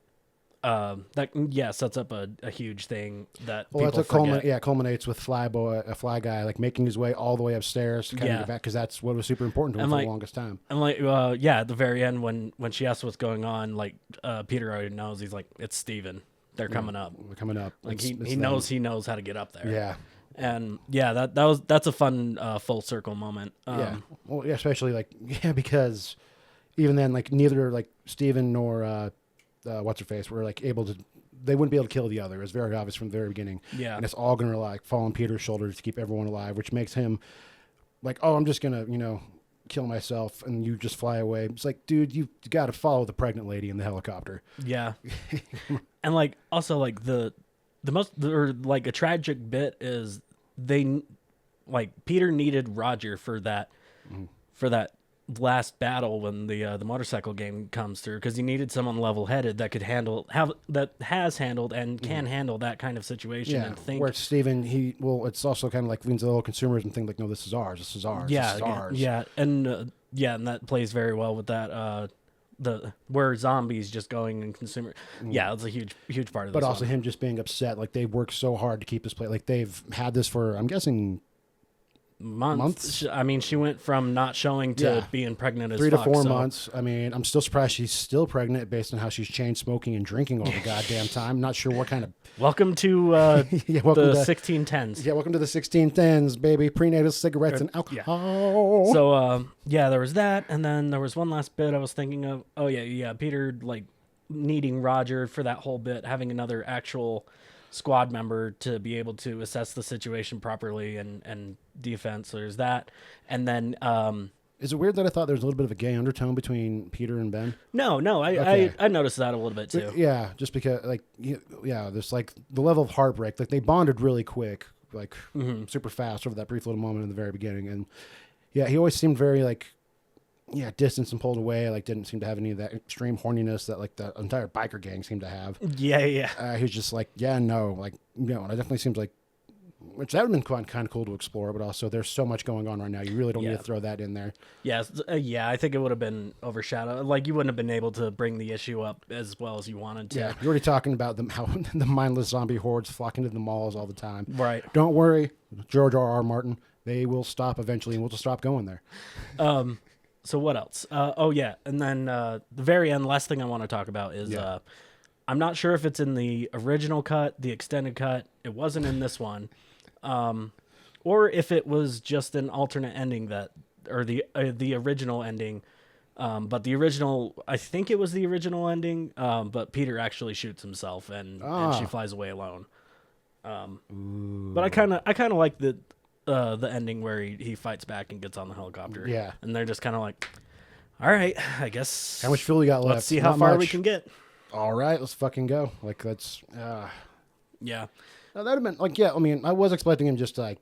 sets up a huge thing that people forget. Culminates with a fly guy like making his way all the way upstairs to kind of get back, because that's what was super important to him for the longest time. And like at the very end when she asks what's going on, like Peter already knows. He's like, it's Steven. They're coming up. They're coming up. Like he knows how to get up there. Yeah. And that's a fun full circle moment. Especially because even then, like, neither like Steven nor what's her face were like able to. They wouldn't be able to kill the other. It was very obvious from the very beginning. Yeah, and it's all gonna like fall on Peter's shoulders to keep everyone alive, which makes him like, oh, I'm just gonna kill myself, and you just fly away. It's like, dude, you got to follow the pregnant lady in the helicopter. Yeah, and like also like the most or like a tragic bit is Peter needed Roger for that last battle when the motorcycle gang comes through, because he needed someone level-headed that could has handled and can handle that kind of situation and think. Where Steven, it's also kind of like leans a little consumerism thing, like, no, this is ours, this is ours, this is ours. Yeah, and that plays very well with that. Where zombies just going and consumer. Yeah, it's a huge part of this. But also him just being upset, like they've worked so hard to keep this place, like they've had this for, I'm guessing, months. I mean, she went from not showing to being pregnant as 3 to 4 months. I mean, I'm still surprised she's still pregnant based on how she's chain smoking and drinking all the goddamn time. Not sure what kind of. Welcome to the 1610s. Yeah, welcome to the 1610s, baby. Prenatal cigarettes and alcohol. Yeah. So there was that, and then there was one last bit I was thinking of. Oh yeah. Peter like needing Roger for that whole bit, having another actual squad member to be able to assess the situation properly and defense. So there's that. And then is it weird that I thought there was a little bit of a gay undertone between Peter and Ben? No, Okay. I noticed that a little bit too. Yeah, just because there's like the level of heartbreak. Like they bonded really quick, like super fast over that brief little moment in the very beginning. And yeah, he always seemed very like distanced and pulled away, like didn't seem to have any of that extreme horniness that like the entire biker gang seemed to have. Yeah. He was just like, and it definitely seems like, which that would have been kind of cool to explore, but also there's so much going on right now. You really don't need to throw that in there. Yes. I think it would have been overshadowed. Like you wouldn't have been able to bring the issue up as well as you wanted to. Yeah, you're already talking about how the mindless zombie hordes flock into the malls all the time. Right. Don't worry, George R.R. Martin, they will stop eventually and we'll just stop going there. So what else? And then the very end, last thing I want to talk about is I'm not sure if it's in the original cut, the extended cut. It wasn't in this one, or if it was just an alternate ending or the original ending. But the original, I think it was the original ending. But Peter actually shoots himself and she flies away alone. But I kind of like the ending where he fights back and gets on the helicopter. Yeah. And they're just kind of like, all right, I guess. How much fuel you got left? Let's see how far we can get. All right, let's fucking go. Like, that's... Yeah. Now, that would have been, like, I mean, I was expecting him just to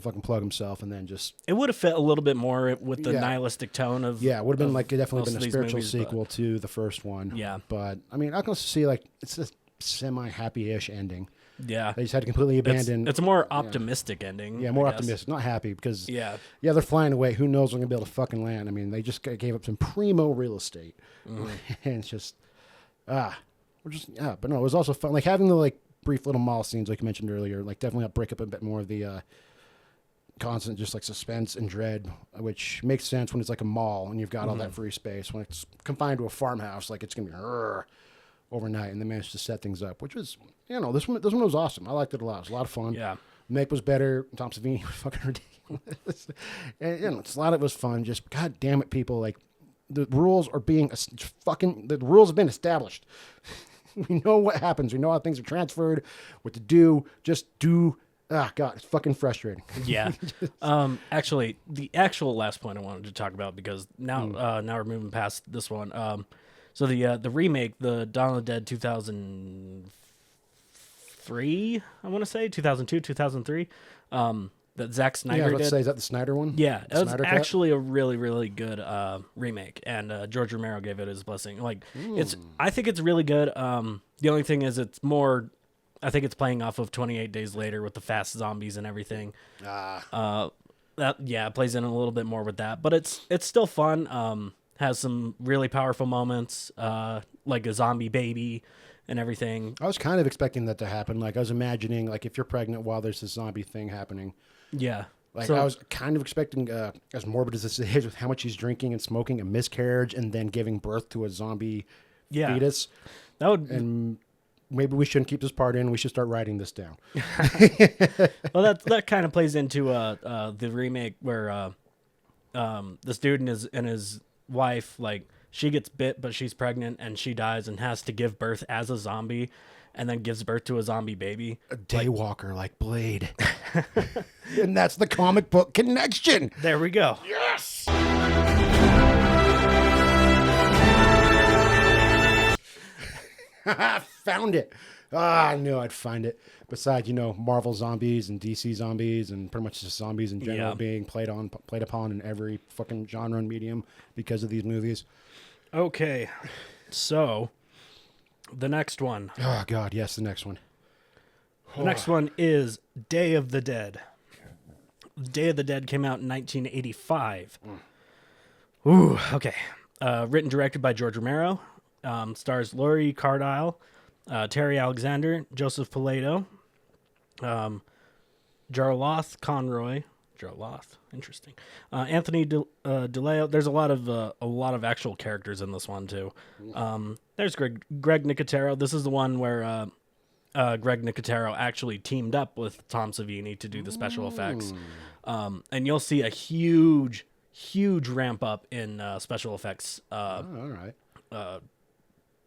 fucking plug himself and then just... It would have fit a little bit more with the nihilistic tone of... Yeah, it would have been, like, it definitely been a spiritual sequel to the first one. Yeah. But, I mean, I can also see, like, it's a semi-happy-ish ending. Yeah. They just had to completely abandon... It's a more optimistic ending. Yeah, more optimistic. Not happy because... Yeah, they're flying away. Who knows when they're going to be able to fucking land. I mean, they just gave up some primo real estate. And it's just... which is but no, it was also fun. Like having the like brief little mall scenes, like you mentioned earlier, like definitely help break up a bit more of the constant just like suspense and dread, which makes sense when it's like a mall and you've got all that free space. When it's confined to a farmhouse, like it's gonna be overnight, and they managed to set things up, which was this one was awesome. I liked it a lot. It was a lot of fun. Yeah. Make was better. Tom Savini was fucking ridiculous. And it's a lot of it was fun. Just god damn it, people, like the rules are being the rules have been established. We know what happens. We know how things are transferred, what to do. Just do. Ah, God, it's fucking frustrating. Yeah. Actually, the actual last point I wanted to talk about, because now now we're moving past this one. So the remake, the Dawn of the Dead 2003, I want to say 2002, 2003. That Zack Snyder did. Say, is that the Snyder one? Yeah, it was Snyder actually a really, really good remake, and George Romero gave it his blessing. Like, I think it's really good. The only thing is, it's more. I think it's playing off of 28 Days Later with the fast zombies and everything. That it plays in a little bit more with that, but it's still fun. Has some really powerful moments, like a zombie baby and everything. I was kind of expecting that to happen. Like I was imagining, like if you're pregnant while there's this zombie thing happening. Yeah. Like I was kind of expecting, as morbid as this is, with how much he's drinking and smoking, a miscarriage, and then giving birth to a zombie fetus. That would. And maybe we shouldn't keep this part in. We should start writing this down. Well, that kind of plays into the remake where this dude and his wife, like, she gets bit, but she's pregnant and she dies and has to give birth as a zombie, and then gives birth to a zombie baby. A daywalker like Blade. And that's the comic book connection. There we go. Yes. Found it. I knew I'd find it. Besides, Marvel zombies and DC zombies and pretty much just zombies in general being played upon in every fucking genre and medium because of these movies. Okay, so the next one. Oh, God, yes, the next one. The next one is Day of the Dead. Day of the Dead came out in 1985. Ooh, okay. Written and directed by George Romero. Stars Laurie Cardile, Terry Alexander, Joseph Pilato, Jarlath Conroy. Jarlath, interesting. Anthony DeLeo. There's a lot of actual characters in this one too. There's Greg Nicotero. This is the one where Greg Nicotero actually teamed up with Tom Savini to do the special effects, and you'll see a huge ramp up in special effects. All right.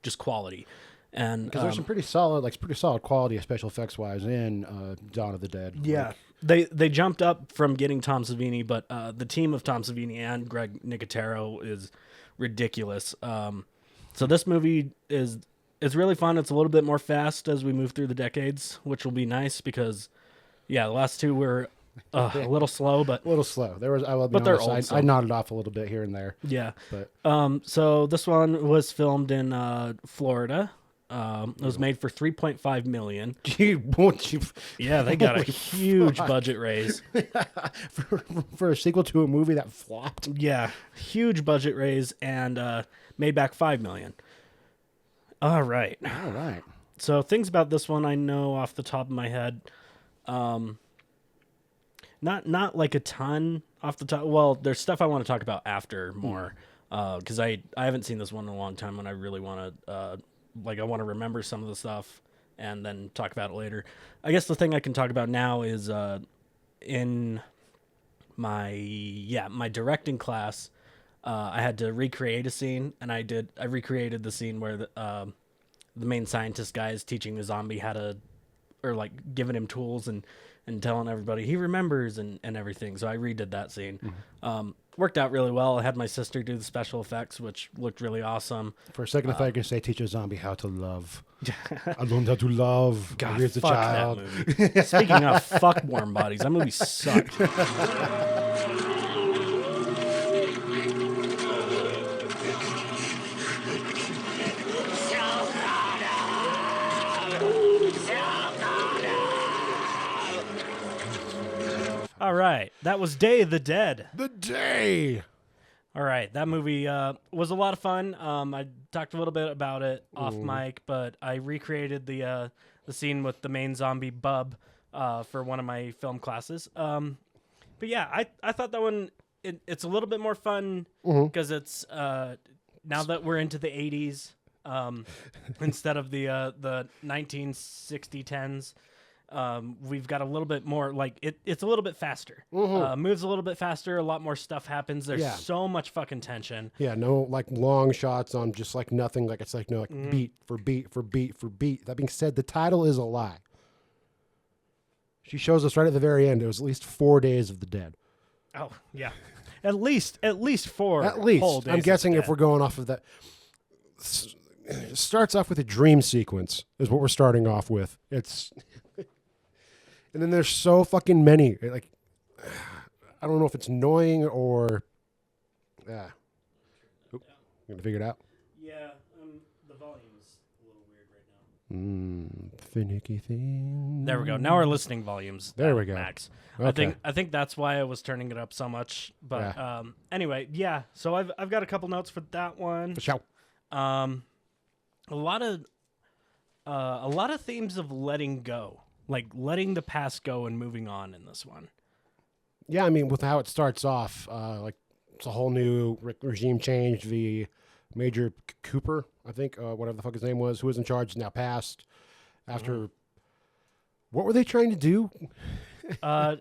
Just quality, and because there's some pretty solid quality of special effects wise in Dawn of the Dead. Yeah, they jumped up from getting Tom Savini, but the team of Tom Savini and Greg Nicotero is ridiculous. So this movie is really fun. It's a little bit more fast as we move through the decades, which will be nice because the last two were a little slow, but a little slow. There was, I will be but honest, they're old, I nodded off a little bit here and there. Yeah. But so this one was filmed in Florida. It was made for $3.5 million. Yeah, they got a huge budget raise for a sequel to a movie that flopped. Yeah, huge budget raise and made back $5 million. All right. So things about this one I know off the top of my head. Not like a ton off the top. Well, there's stuff I want to talk about after more, because I haven't seen this one in a long time, and I really want to I want to remember some of the stuff and then talk about it later. I guess the thing I can talk about now is in my directing class, I had to recreate a scene, and I recreated the scene where the main scientist guy is teaching the zombie how to, or like giving him tools and telling everybody he remembers and everything. So I redid that scene. Worked out really well. I had my sister do the special effects, which looked really awesome. For a second, I thought you were going to say teach a zombie how to love. I learned how to love. God, Here's a fuck child. that movie. Speaking of fuck warm bodies, that movie sucked. All right, that was Day of the Dead. The day. All right, that movie was a lot of fun. I talked a little bit about it off mic, but I recreated the scene with the main zombie Bub for one of my film classes. But yeah, I thought that one it's a little bit more fun because it's now that we're into the 80s instead of the 1960 10s. We've got a little bit more like it's a little bit faster. Moves a little bit faster. A lot more stuff happens. There's so much fucking tension. Yeah, no like long shots on just like nothing. Like it's like no like beat for beat for beat for beat. That being said, the title is a lie. She shows us right at the very end. It was at least 4 days of the dead. Oh yeah, at least 4. At least whole days I'm guessing of if we're going off of that. It starts off with a dream sequence is what we're starting off with. It's and then there's so fucking many. Like I don't know if it's annoying or I'm gonna figure it out. Yeah, the volume's a little weird right now. Finicky thing. There we go. Now our listening volumes. There we go. Max. Okay. I think that's why I was turning it up so much. But anyway, yeah. So I've got a couple notes for that one. For sure. A lot of themes of letting go, like letting the past go and moving on in this one. Yeah, I mean, with how it starts off, like it's a whole new regime change. The Major Cooper, I think, whatever the fuck his name was, who was in charge, is now passed. After, what were they trying to do?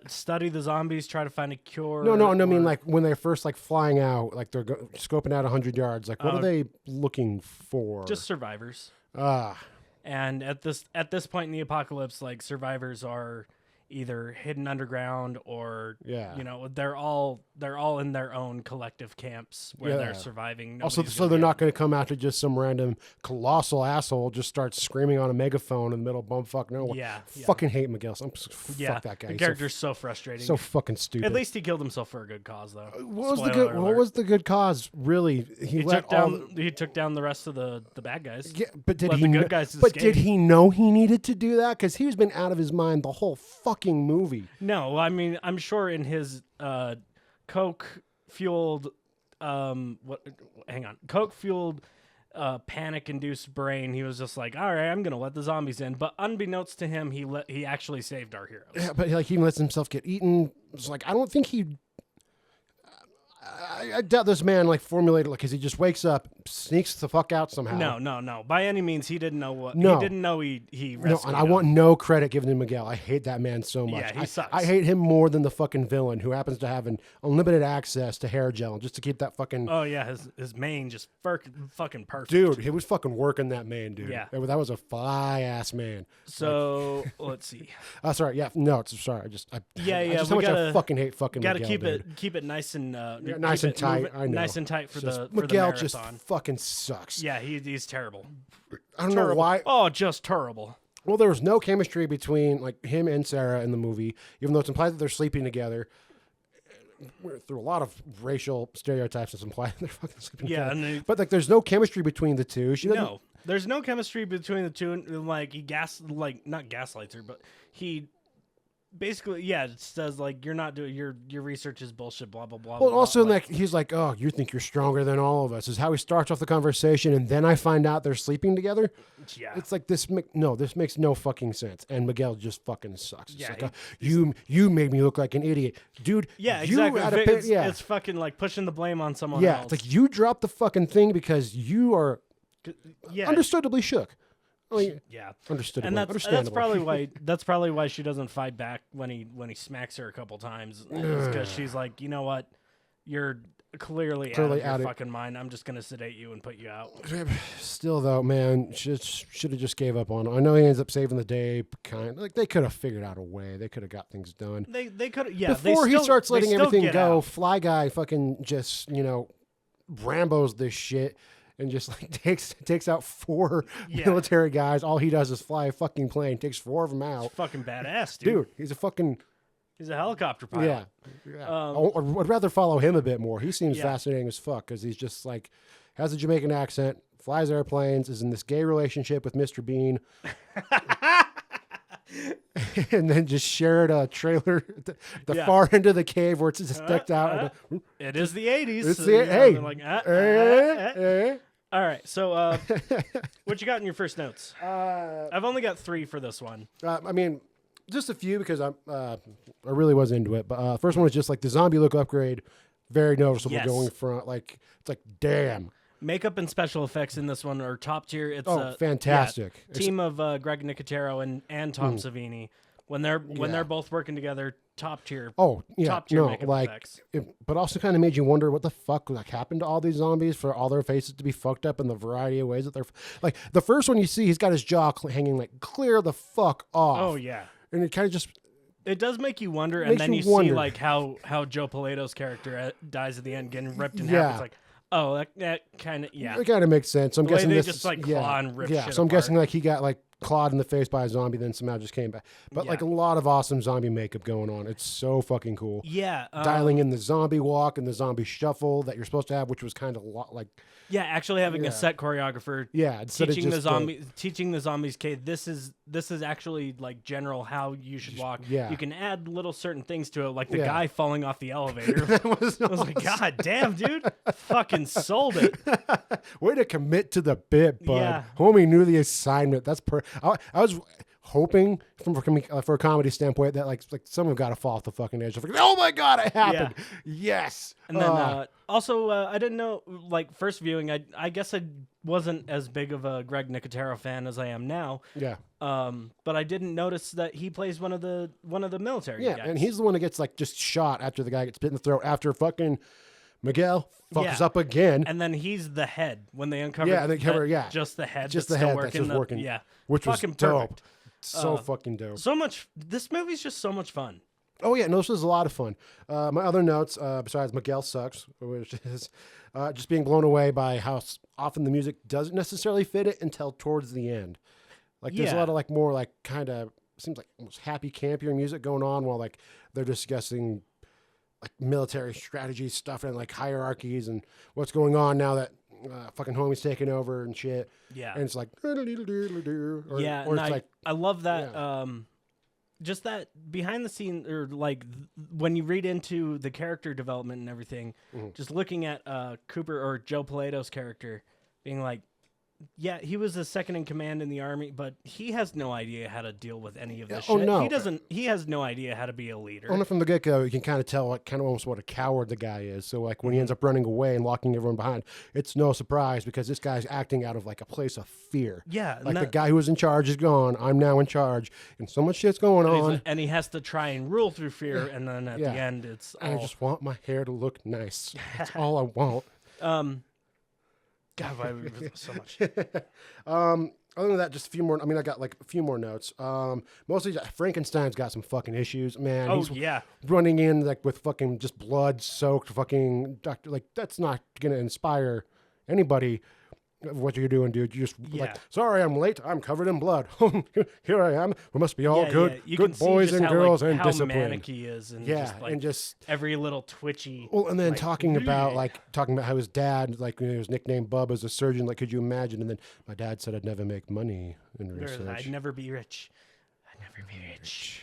Study the zombies, try to find a cure. No. I mean, like when they're first like flying out, like they're scoping out 100 yards. Like, what are they looking for? Just survivors. Ah. And at this point in the apocalypse, like survivors are either hidden underground or they're all in their own collective camps where they're surviving. Also, so they're not going to come out to just some random colossal asshole just start screaming on a megaphone in the middle of bumfuck nowhere. Yeah. Fucking hate Miguel. Fuck that guy. The character's so frustrating. So fucking stupid. At least he killed himself for a good cause, though. What was the good cause? Really, he took down the rest of the bad guys. Yeah, but did did he know he needed to do that? Because he's been out of his mind the whole fucking movie. No, I mean, I'm sure in his coke-fueled coke-fueled panic-induced brain, he was just like, all right, I'm gonna let the zombies in. But unbeknownst to him, he actually saved our heroes. Yeah, but like he lets himself get eaten. It's like I don't think he. I doubt this man like formulated like because he just wakes up, sneaks the fuck out somehow. No. By any means, he didn't know what. No. He didn't know he rescued and I want no credit given to Miguel. I hate that man so much. Yeah, he sucks. I hate him more than the fucking villain who happens to have an unlimited access to hair gel just to keep that fucking. Oh yeah, his mane just fucking perfect. Dude, he was fucking working that man, dude. Yeah, that was a fly ass man. So let's see. Sorry. Yeah, no, it's sorry. Just how much I fucking hate fucking. Gotta Miguel, keep it nice and nice and tight. I know. Nice and tight for the Miguel marathon. just fucking sucks. Yeah, he's terrible. I don't know why. Oh, just terrible. Well, there was no chemistry between like him and Sarah in the movie, even though it's implied that they're sleeping together. Through a lot of racial stereotypes, it's implied they're fucking sleeping together. But like, there's no chemistry between the two. There's no chemistry between the two. And like not gaslights her, but he. Basically, it says like you're not doing your research is bullshit. Blah blah blah. Well, also like he's like, oh, you think you're stronger than all of us is how he starts off the conversation, and then I find out they're sleeping together. Yeah, it's like this makes no fucking sense, and Miguel just fucking sucks. It's yeah, like, you made me look like an idiot, dude. Yeah, exactly. It's fucking like pushing the blame on someone else. Yeah, it's like you dropped the fucking thing because you are understandably shook. Understood. And that's probably why she doesn't fight back when he smacks her a couple times, because she's like, you know what, you're clearly out of your fucking mind. I'm just gonna sedate you and put you out. Still though, man, should have just gave up on him. I know he ends up saving the day, they could have figured out a way. They could have got things done. They could before he starts letting everything go. Out. Fly Guy fucking just Rambo's this shit. And just like takes out 4 military guys. All he does is fly a fucking plane. Takes 4 of them out. He's fucking badass, dude. He's a helicopter pilot. Yeah. I'd rather follow him a bit more. He seems fascinating as fuck because he's just like has a Jamaican accent, flies airplanes, is in this gay relationship with Mr. Bean. and then just shared a trailer at the far end of the cave where it's just decked out. It is the 80s. It's so, the, you know, hey. they're like, Eh. All right, so what you got in your first notes? I've only got 3 for this one. I mean, just a few because I really was into it. But first one was just like the zombie look upgrade, very noticeable going front. Like it's like damn. Makeup and special effects in this one are top tier. It's fantastic. Team of Greg Nicotero and Tom Savini. When they're both working together, top tier. Oh yeah, top tier makeup effects. But also kind of made you wonder what the fuck happened to all these zombies for all their faces to be fucked up in the variety of ways that they're like. The first one you see, he's got his jaw hanging like clear the fuck off. Oh yeah, and it kind of just. It does make you wonder, and then you see like how Joe Paleto's character dies at the end, getting ripped in half. It's like, oh, that kind of It kind of makes sense. So I'm guessing this just like claw and rip shit So I'm apart. guessing like he got like clawed in the face by a zombie, then somehow just came back. But like a lot of awesome zombie makeup going on. It's so fucking cool. Yeah, dialing in the zombie walk and the zombie shuffle that you're supposed to have, which was kind of like. Yeah, actually having a set choreographer. Yeah, teaching the zombies. Okay, this is actually like general how you should walk. Yeah, you can add little certain things to it, like the guy falling off the elevator. I was like, God damn, dude, fucking sold it. Way to commit to the bit, bud. Yeah. Homie knew the assignment. That's I was hoping for a comedy standpoint that like someone got to fall off the fucking edge. Like, oh my God, it happened. Yeah. Yes. And then also I didn't know, like first viewing, I guess I wasn't as big of a Greg Nicotero fan as I am now. Yeah. But I didn't notice that he plays one of the military guys. Yeah, and he's the one that gets like just shot after the guy gets bit in the throat after fucking Miguel fucks up again. And then he's the head when they uncover. Yeah, they cover. just the head. Just the head that's just working. Yeah, which was fucking dope. perfect. So fucking dope. So much. This movie's just so much fun. Oh yeah, no, this was a lot of fun. My other notes, besides Miguel sucks, which is just being blown away by how often the music doesn't necessarily fit it until towards the end. Like there's a lot of like more like kind of seems like almost happy campier music going on while like they're discussing like military strategy stuff and like hierarchies and what's going on now that fucking homie's taking over and shit. Yeah, and it's like I love that. Yeah. Just that behind the scene, or like when you read into the character development and everything, just looking at Cooper or Joe Paleto's character, being like, yeah, he was a second in command in the army, but he has no idea how to deal with any of this shit. No. He has no idea how to be a leader. Only from the get-go, you can kind of tell almost what a coward the guy is. So like when he ends up running away and locking everyone behind, it's no surprise because this guy's acting out of like a place of fear. Yeah. Like the guy who was in charge is gone. I'm now in charge. And so much shit's going on. And he has to try and rule through fear. And then at the end, it's all... I just want my hair to look nice. That's all I want. God, why would we so much? Other than that, just a few more. I mean, I got like a few more notes. Mostly Frankenstein's got some fucking issues, man. Oh, he's yeah. running in like with fucking just blood-soaked fucking doctor. Like that's not gonna inspire anybody. What you're doing, dude? You just like, sorry, I'm late. I'm covered in blood. Here I am. We must be all good boys and girls and disciplined. How manic he is, and and just every little twitchy. Well, and then talking about how his dad, like he was nicknamed Bub as a surgeon. Like, could you imagine? And then my dad said I'd never make money in research. I'd never be rich. I'd never be rich.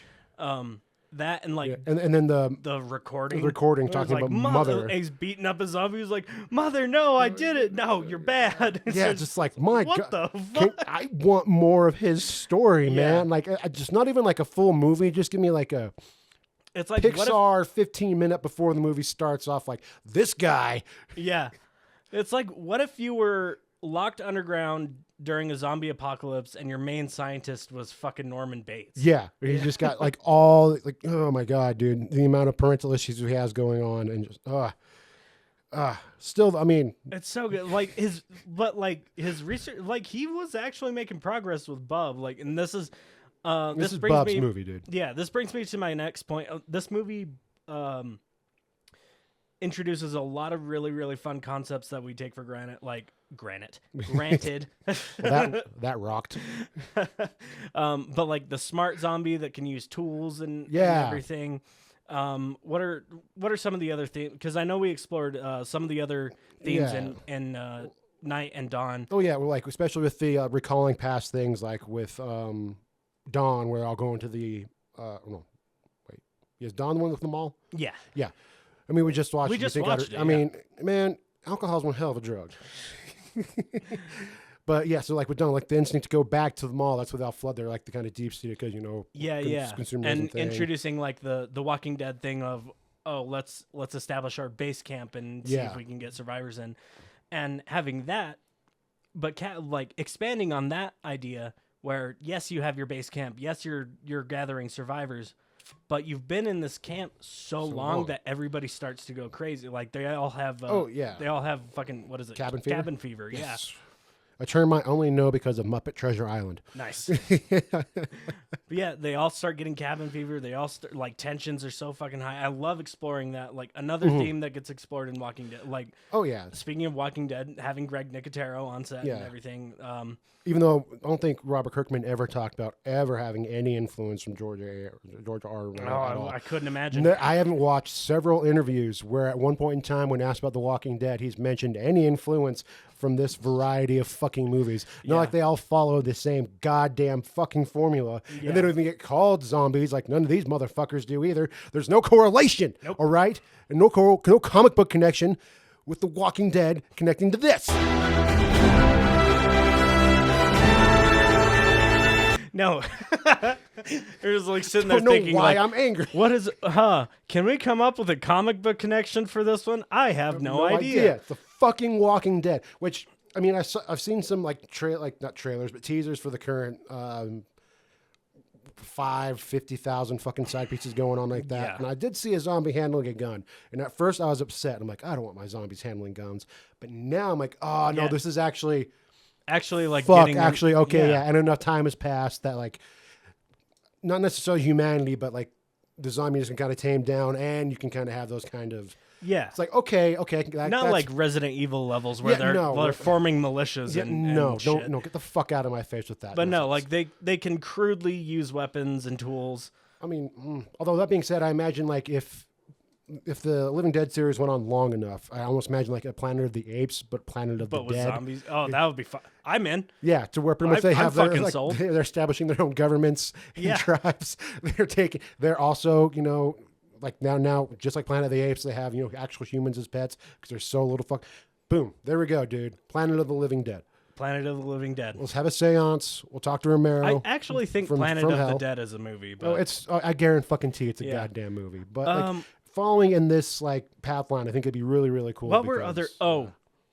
That and like and then the recording talking like, about mother. He's beating up a zombie. He's like, "Mother, no, I did it. No, you're bad." Just like my what God, the fuck? I want more of his story, man. Like, just not even like a full movie. Just give me like a. It's like Pixar 15-minute before the movie starts off. Like this guy. Yeah, it's like what if you were locked underground during a zombie apocalypse and your main scientist was fucking Norman Bates. Yeah. He just got like all like, oh my God, dude, the amount of parental issues he has going on and just, still, I mean, it's so good. Like his research, like he was actually making progress with Bub. Like, and this is Bub's movie, dude. Yeah. This brings me to my next point. This movie, introduces a lot of really, really fun concepts that we take for granted, granted. Well, that rocked. But like the smart zombie that can use tools and everything. What are some of the other themes? Because I know we explored some of the other themes in Night and Dawn. Oh yeah, well, like especially with the recalling past things, like with Dawn, where I'll go into the no, wait, is Dawn the one with the mall? Yeah. Yeah. I mean, we just watched. We it. just watched it. I mean, man, alcohol's one hell of a drug. But yeah, so like with Dawn, like the instinct to go back to the mall, that's without flood. They're like the kind of deep seated because consumerism and thing. introducing like the Walking Dead thing of let's establish our base camp and see if we can get survivors in, and having that, but like expanding on that idea where yes, you have your base camp, yes, you're gathering survivors, but you've been in this camp so long that everybody starts to go crazy. Like they all have they all have fucking what is it? Cabin fever? Cabin fever, Yes. A term I only know because of Muppet Treasure Island. Nice. But yeah, they all start getting cabin fever. They all start, like, tensions are so fucking high. I love exploring that. Like, another theme that gets explored in Walking Dead. Like, speaking of Walking Dead, having Greg Nicotero on set and everything. Even though I don't think Robert Kirkman ever talked about ever having any influence from George R. R. at all. I couldn't imagine. I haven't watched several interviews where at one point in time when asked about The Walking Dead, he's mentioned any influence from this variety of fucking movies. Not like they all follow the same goddamn fucking formula. And they don't even get called zombies like none of these motherfuckers do either. There's no correlation, all right? And no comic book connection with The Walking Dead connecting to this. No. It was like sitting there Don't know thinking why like, I'm angry. What is, can we come up with a comic book connection for this one? I have no idea. It's The fucking Walking Dead, which, I mean, I've seen some like not trailers, but teasers for the current 50,000 fucking side pieces going on like that. Yeah. And I did see a zombie handling a gun. And at first I was upset. I'm like, I don't want my zombies handling guns. But now I'm like, oh no, this is actually like fuck, getting actually, okay, yeah. And enough time has passed that like, not necessarily humanity, but like the zombies can kind of tame down and you can kind of have those kind of, it's like, okay. Not like Resident Evil levels where they're forming militias and shit. Get the fuck out of my face with that. But no, like they can crudely use weapons and tools. I mean, although that being said, I imagine like if the Living Dead series went on long enough, I almost imagine like a Planet of the Apes, but Planet of the with Dead. Zombies. Oh, that would be fun. I'm in. Yeah, to where pretty much they have fucking sold. They're establishing their own governments and tribes. They're also, like now, just like Planet of the Apes, they have, actual humans as pets because they're so little Boom. There we go, dude. Planet of the Living Dead. Planet of the Living Dead. Let's have a seance. We'll talk to Romero. I actually think Planet of the Dead is a movie. But I guarantee it's a goddamn movie. But like, following in this like path line, I think it'd be really, really cool. What were other?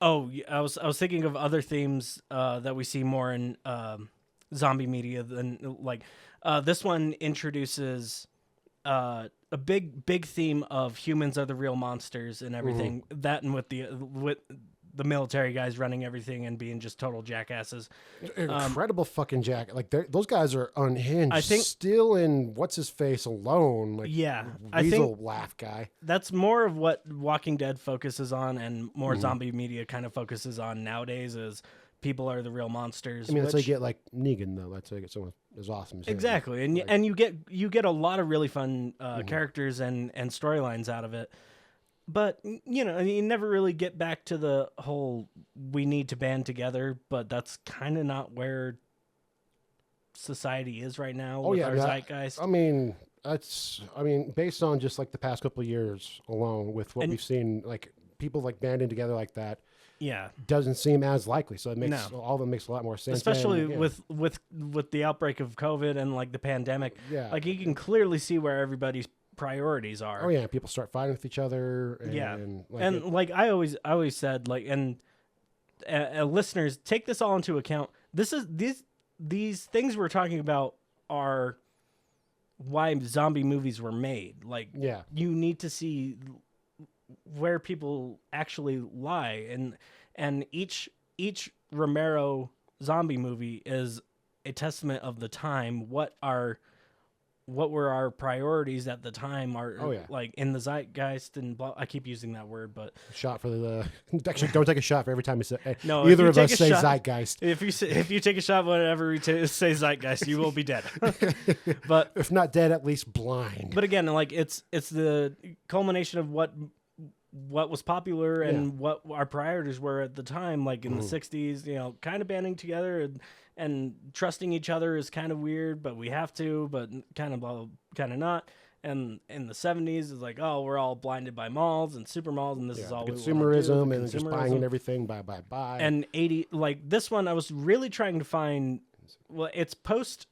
I was thinking of other themes that we see more in zombie media than like this one introduces a big theme of humans are the real monsters and everything. That and with the military guys running everything and being just total jackasses. Incredible fucking jack. Like those guys are unhinged. I think still in what's his face alone. Like I think laugh guy. That's more of what Walking Dead focuses on, and more zombie media kind of focuses on nowadays. Is people are the real monsters. I mean, that's how you get like Negan though. That's how you get someone as awesome as him. Exactly, and you get a lot of really fun characters and storylines out of it. But, you never really get back to the whole we need to band together, but that's kind of not where society is right now with our zeitgeist. I mean, based on just like the past couple of years alone with what we've seen, like people like banding together like that. Yeah. Doesn't seem as likely. So it makes all of them makes a lot more sense. Especially with the outbreak of COVID and like the pandemic. Yeah. Like you can clearly see where everybody's priorities are. Oh yeah, people start fighting with each other. Like I always said, like, and listeners, take this all into account. These things we're talking about are why zombie movies were made. Like, you need to see where people actually lie, and each Romero zombie movie is a testament of the time. What were our priorities at the time? Like in the zeitgeist, and blah, I keep using that word, but shot for the actually don't take a shot for every time you say. No, either of us say zeitgeist. If you take a shot whenever we say zeitgeist, you will be dead. But if not dead, at least blind. But again, like it's the culmination of what was popular and what our priorities were at the time, like in the 60s, you know, kind of banding together and trusting each other is kind of weird, but we have to, but kind of blah, kind of not. And in the 70s, it's like, oh, we're all blinded by malls and super malls, and this is all consumerism we and just buying everything, buy. And 80, like this one, I was really trying to find, well, it's post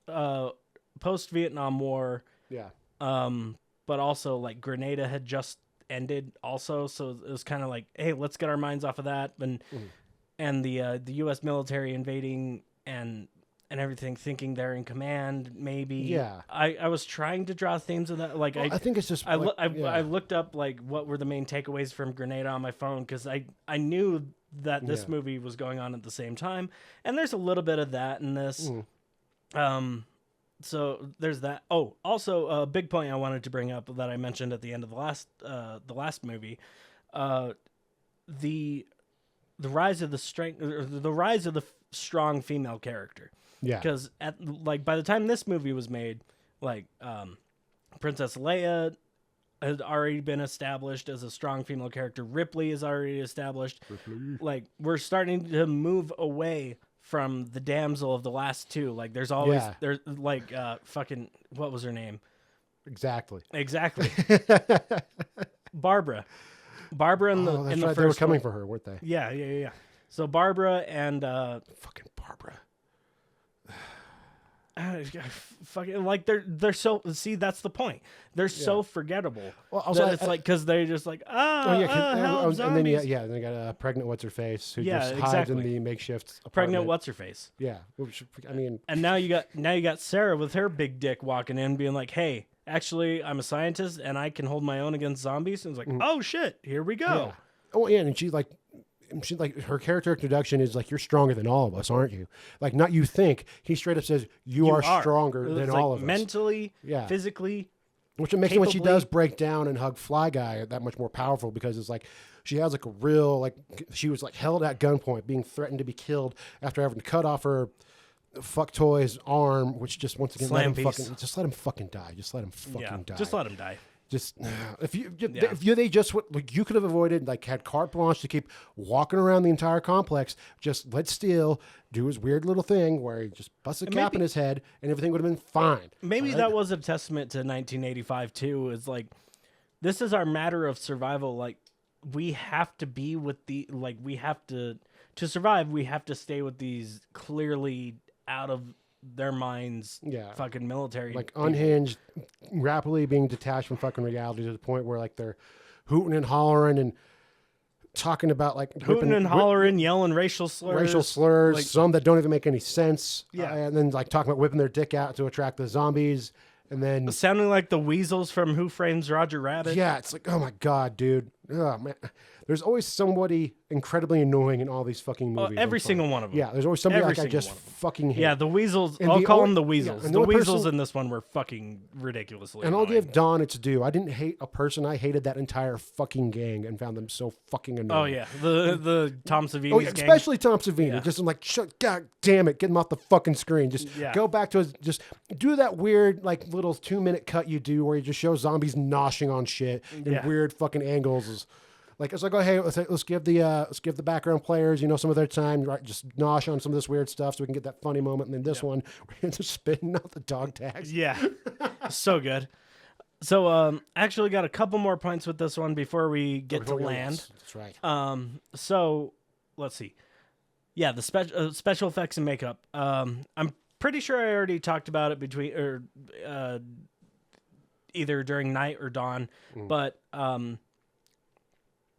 Vietnam War. Yeah. But also like Grenada had just ended also, so it was kind of like, hey, let's get our minds off of that, and the U.S. military invading and everything, thinking they're in command, maybe. Yeah. I was trying to draw themes of that. Like, I think it's just... I looked up, like, what were the main takeaways from Grenada on my phone, because I knew that this movie was going on at the same time, and there's a little bit of that in this. So there's that. Oh, also a big point I wanted to bring up that I mentioned at the end of the last movie, the rise of the rise of the strong female character. Yeah. Because by the time this movie was made, like Princess Leia had already been established as a strong female character. Ripley is already established. Like, we're starting to move away from the damsel of the last two. Like, there's always there's like fucking, what was her name? Exactly. Barbara in the that's in the right. first They were coming one. for her, weren't they? Yeah. So Barbara and Fucking Barbara. fucking, like, they're so, see, that's the point. They're so forgettable. Well, also, it's like, because they're just like, and zombies. then they got a pregnant what's her face who Yeah, just hides in exactly. the makeshift apartment. Pregnant what's her face. Yeah, which, I mean, And now you got Sarah with her big dick walking in, being like, hey, actually, I'm a scientist and I can hold my own against zombies. And it's like, oh shit, here we go. yeah. Oh yeah, and she like her character introduction is like, you're stronger than all of us, aren't you? Like, not you think. He straight up says you are stronger than It's all like of us. mentally, physically. Which it makes it when she capably. does break down and hug Fly Guy that much more powerful, because it's like she has like a real, like, she was like held at gunpoint, being threatened to be killed after having to cut off her fuck toy's arm, which just once again Slam piece. just let him fucking die. Just let him fucking die. Just let him die. Just they just like, you could have avoided, like, had carte blanche to keep walking around the entire complex. Just let Steele do his weird little thing where he just busts a cap in his head and everything would have been fine. Maybe that was a testament to 1985 too. Is like, this is our matter of survival. Like, we have to be with we have to survive. We have to stay with these clearly out of their minds, fucking military, like, people. unhinged, rapidly being detached from fucking reality to the point where, like, they're hooting and hollering and talking about, like, hollering, yelling racial slurs, like, some that don't even make any sense. Yeah. And then, like, talking about whipping their dick out to attract the zombies. And then sounding like the weasels from Who Framed Roger Rabbit. Yeah, it's like, oh my God, dude. Oh, man. There's always somebody incredibly annoying in all these fucking movies. Every single one of them. Yeah, there's always somebody Every like I single just one of them. fucking hate. Yeah, the weasels. And I'll the call only- them the weasels. yeah, and the the only weasels person- in this one were fucking ridiculously And I'll annoying. give Don its due. I didn't hate a person. I hated that entire fucking gang and found them so fucking annoying. Oh yeah, the Tom Savini's Oh, yeah, gang. especially Tom Savini. Yeah. Just, I'm like, shut, God damn it, get him off the fucking screen. Just go back to his, just do that weird, like, little 2-minute cut you do where you just show zombies noshing on shit in weird fucking angles. Like, it's like, oh, hey, let's give the background players, some of their time, right? Just nosh on some of this weird stuff so we can get that funny moment. And then this one, we're just spitting out the dog tags. Yeah, so good. So, I actually got a couple more points with this one before we get to land. That's right. So let's see. Yeah, the special effects and makeup. I'm pretty sure I already talked about it either during Night or Dawn, but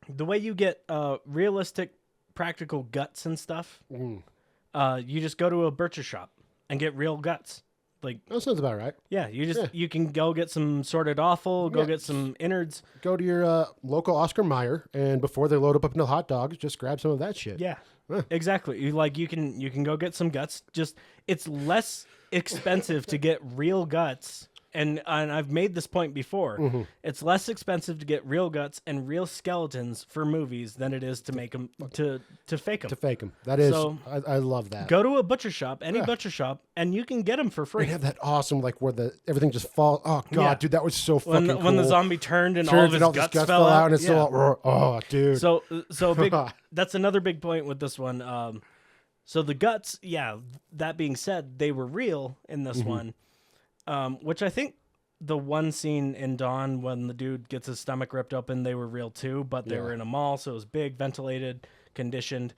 the way you get realistic, practical guts and stuff, you just go to a butcher shop and get real guts. Like, that sounds about right. Yeah, you can go get some sorted offal, get some innards. Go to your local Oscar Mayer, and before they load up into hot dogs, just grab some of that shit. Yeah, exactly. You can go get some guts. Just, it's less expensive to get real guts and I've made this point before. It's less expensive to get real guts and real skeletons for movies than it is to make them to fake them. To fake them. That is, So, I love that. Go to a butcher shop, any butcher shop, and you can get them for free. They have that awesome, like, where everything just falls. Oh, God, Yeah. dude, that was so fucking cool. When the zombie turned and all of his guts fell out. And it's still, oh, dude. So big. That's another big point with this one. So the guts, that being said, they were real in this one, which I think the one scene in Dawn when the dude gets his stomach ripped open, they were real too, but they were in a mall, so it was big, ventilated, conditioned.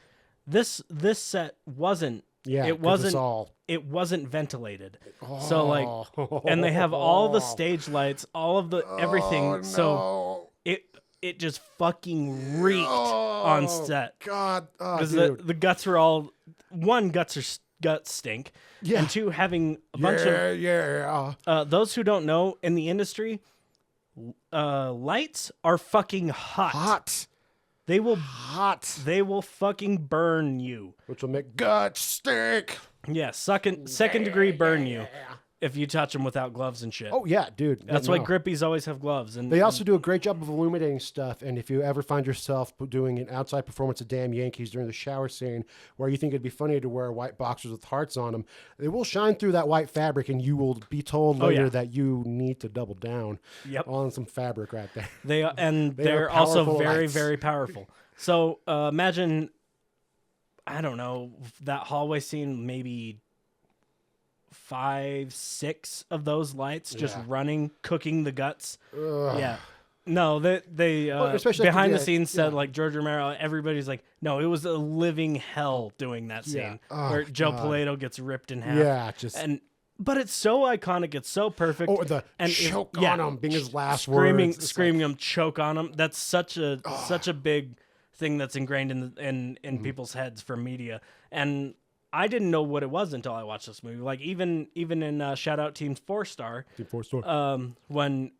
This set wasn't. Yeah, it wasn't ventilated. Oh. So like, and they have all the stage lights, all of the everything. Oh, no. So it just fucking reeked on set. God, Because dude. the guts were all, one, guts stink, and two, having a bunch of those who don't know in the industry, lights are fucking hot. They will fucking burn you. Which will make guts stink. Yeah, second degree burn you if you touch them without gloves and shit. Oh yeah, dude. That's why grippies always have gloves. And they also do a great job of illuminating stuff. And if you ever find yourself doing an outside performance of Damn Yankees during the shower scene, where you think it'd be funny to wear white boxers with hearts on them, they will shine through that white fabric, and you will be told later that you need to double down on some fabric right there. They're also very, lights. very powerful. So imagine, I don't know, that hallway scene, maybe 5, 6 of those lights just running, cooking the guts. Ugh. Yeah. No, they especially behind the scenes said, like, George Romero, everybody's like, no, it was a living hell doing that scene where Joe Pilato gets ripped in half. Yeah, but it's so iconic, it's so perfect. Oh, the choke on him being his last words. Screaming him, choke on him. That's such a big thing that's ingrained in people's heads from media. And I didn't know what it was until I watched this movie. Like even in shout out Team 4-Star, when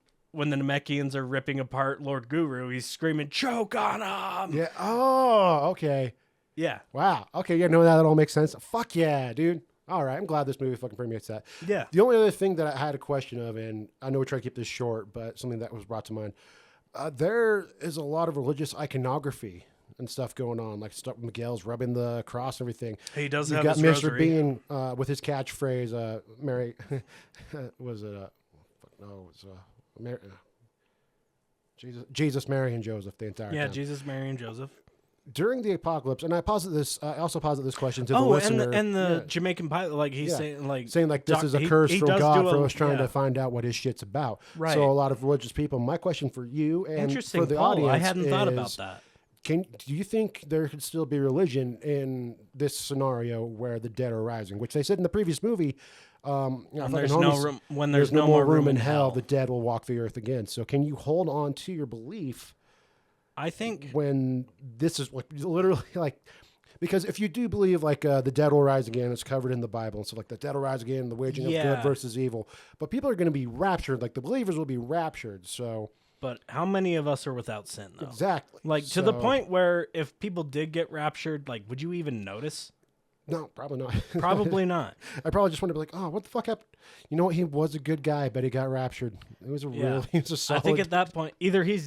the Namekians are ripping apart Lord Guru, he's screaming, choke on him. Yeah. Oh, okay. Yeah. Wow. Okay. Yeah. No, that all makes sense. Fuck yeah, dude. All right. I'm glad this movie fucking permeates that. Yeah. The only other thing that I had a question of, and I know we try to keep this short, but something that was brought to mind, there is a lot of religious iconography and stuff going on, like stuff. Miguel's rubbing the cross, and everything. He does You've have got his Mr. rosary. Bean with his catchphrase, Mary, was it? No, it was Mary. Jesus, Mary, and Joseph. The entire time. Jesus, Mary, and Joseph. During the apocalypse, and I also posit this question to the listener. and the Jamaican pilot, like he's saying this is a curse from does God do for us trying to find out what his shit's about. Right. So a lot of religious people. My question for you and Interesting for the poll. audience I hadn't thought is, about that. Do you think there could still be religion in this scenario where the dead are rising? Which they said in the previous movie, When there's no more room in hell, the dead will walk the earth again. So can you hold on to your belief? I think when this is like literally like, because if you do believe like the dead will rise again, it's covered in the Bible, and so like the dead will rise again, the waging of good versus evil, but people are going to be raptured, like the believers will be raptured. So, but how many of us are without sin though? Exactly. Like to the point where if people did get raptured, like would you even notice? No, probably not. Probably not. I probably just want to be like, oh, what the fuck happened? You know what? He was a good guy, but he got raptured. It was he was a solid. I think at that point, either he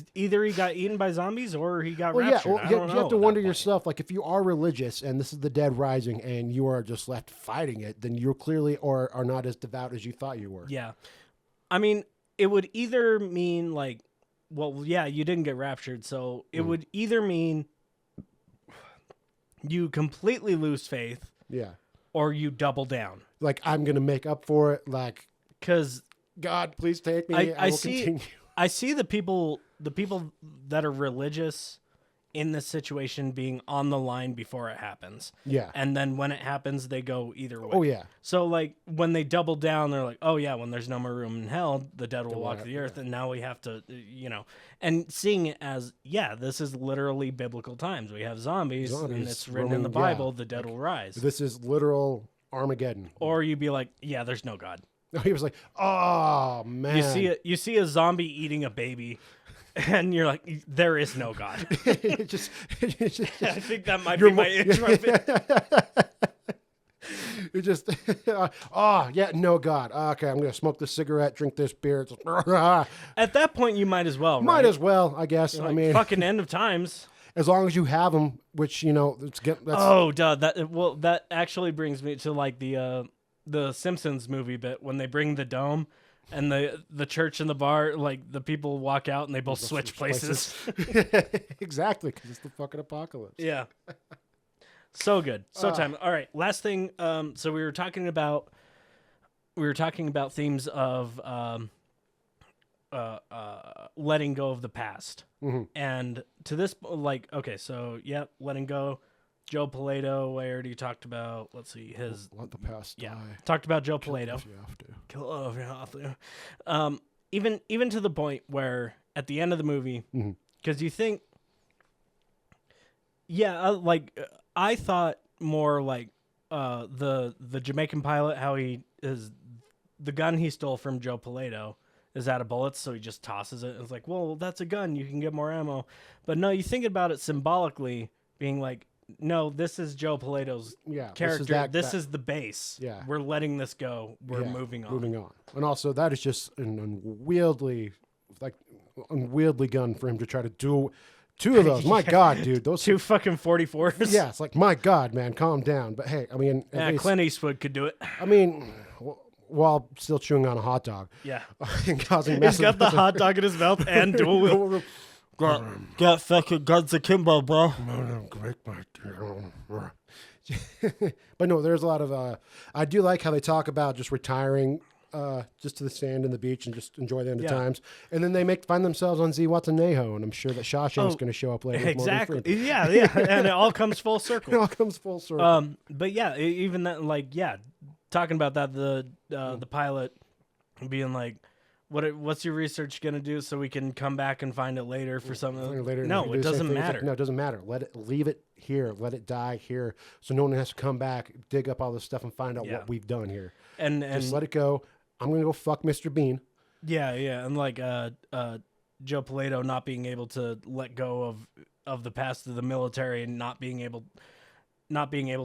got eaten by zombies or he got raptured. Yeah, well, you have to wonder yourself, like if you are religious and this is the dead rising and you are just left fighting it, then you're clearly are not as devout as you thought you were. Yeah. I mean, it would either mean like, well, yeah, you didn't get raptured, so it would either mean you completely lose faith, or you double down. Like I'm gonna make up for it, like because God, please take me. I will continue. I see the people that are religious in this situation being on the line before it happens. Yeah, and then when it happens, they go either way. Oh yeah. So like when they double down, they're like, oh yeah, when there's no more room in hell, the dead will walk the earth, and now we have to, and seeing it as this is literally biblical times. We have zombies and it's written in the Bible. The dead will rise. This is literal Armageddon. Or you'd be like, yeah, there's no God. He was like, oh man. You see a zombie eating a baby. And you're like, there is no God. I think that might be my intro. It just, no, God. Okay, I'm going to smoke this cigarette, drink this beer. At that point, you might as well, right? Might as well, I guess. Like, I mean, fucking end of times. as long as you have them, which, that's Oh, duh. That actually brings me to like the Simpsons movie bit when they bring the dome and the church and the bar, like the people walk out and they both switch places. Exactly, because it's the fucking apocalypse. Yeah. So good. So time. All right. Last thing. So we were talking about themes of letting go of the past. Mm-hmm. And to this, like, okay, so letting go. Joe Pilato, we already talked about. Let's see, Let the past die. Talked about Joe Pilato. If you have to. Kill if you have to. Even to the point where at the end of the movie, because you think, I thought more like the Jamaican pilot, how he is the gun he stole from Joe Pilato is out of bullets, so he just tosses it. It's like, well, that's a gun, you can get more ammo. But no, you think about it symbolically, being like, no, this is Joe Pilato's character. This is the base. Yeah. We're letting this go. We're moving on. And also, that is just an unwieldy gun for him to try to do two of those. My God, dude. Those two fucking 44s. Yeah, it's like, my God, man, calm down. But hey, I mean... Clint Eastwood could do it. I mean, while still chewing on a hot dog. Yeah. And causing He's got the hot dog in his mouth and dual... Got fucking guns akimbo, bro. But no, there's a lot of... I do like how they talk about just retiring just to the sand and the beach and just enjoy the end of times. And then they find themselves on Zihuatanejo, and I'm sure that Shawshank's going to show up later. Exactly. Yeah. And it all comes full circle. It all comes full circle. But yeah, even that, talking about that, the pilot being like, what's your research going to do so we can come back and find it later for something? No, it doesn't matter. No, it doesn't matter. Leave it here. Let it die here, so no one has to come back, dig up all this stuff, and find out what we've done here. And just let it go. I'm gonna go fuck Mr. Bean. Yeah, and Joe Pilato not being able to let go of the past of the military and not being able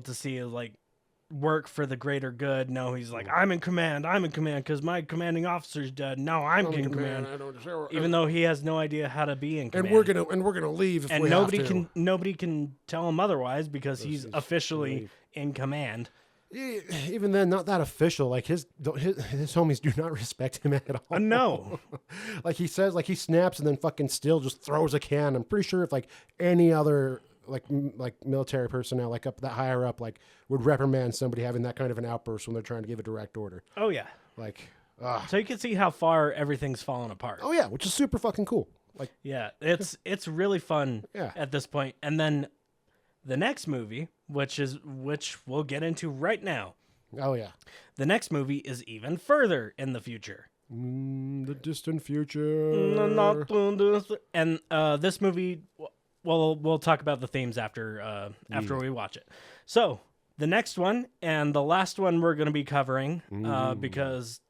to see work for the greater good. No, he's like, I'm in command because my commanding officer's dead. No, I'm in command. Even though he has no idea how to be in command. And we're gonna leave. And nobody can tell him otherwise because he's officially in command. Even then, not that official. Like his homies do not respect him at all. No. Like he says, like he snaps and then fucking still just throws a can. I'm pretty sure if any other like military personnel up that higher up would reprimand somebody having that kind of an outburst when they're trying to give a direct order. Oh yeah. So you can see how far everything's fallen apart. Oh yeah, which is super fucking cool. It's really fun at this point. And then the next movie, which we'll get into right now. Oh yeah. The next movie is even further in the future. The distant future. And this movie, we'll talk about the themes after we watch it. So the next one and the last one we're going to be covering because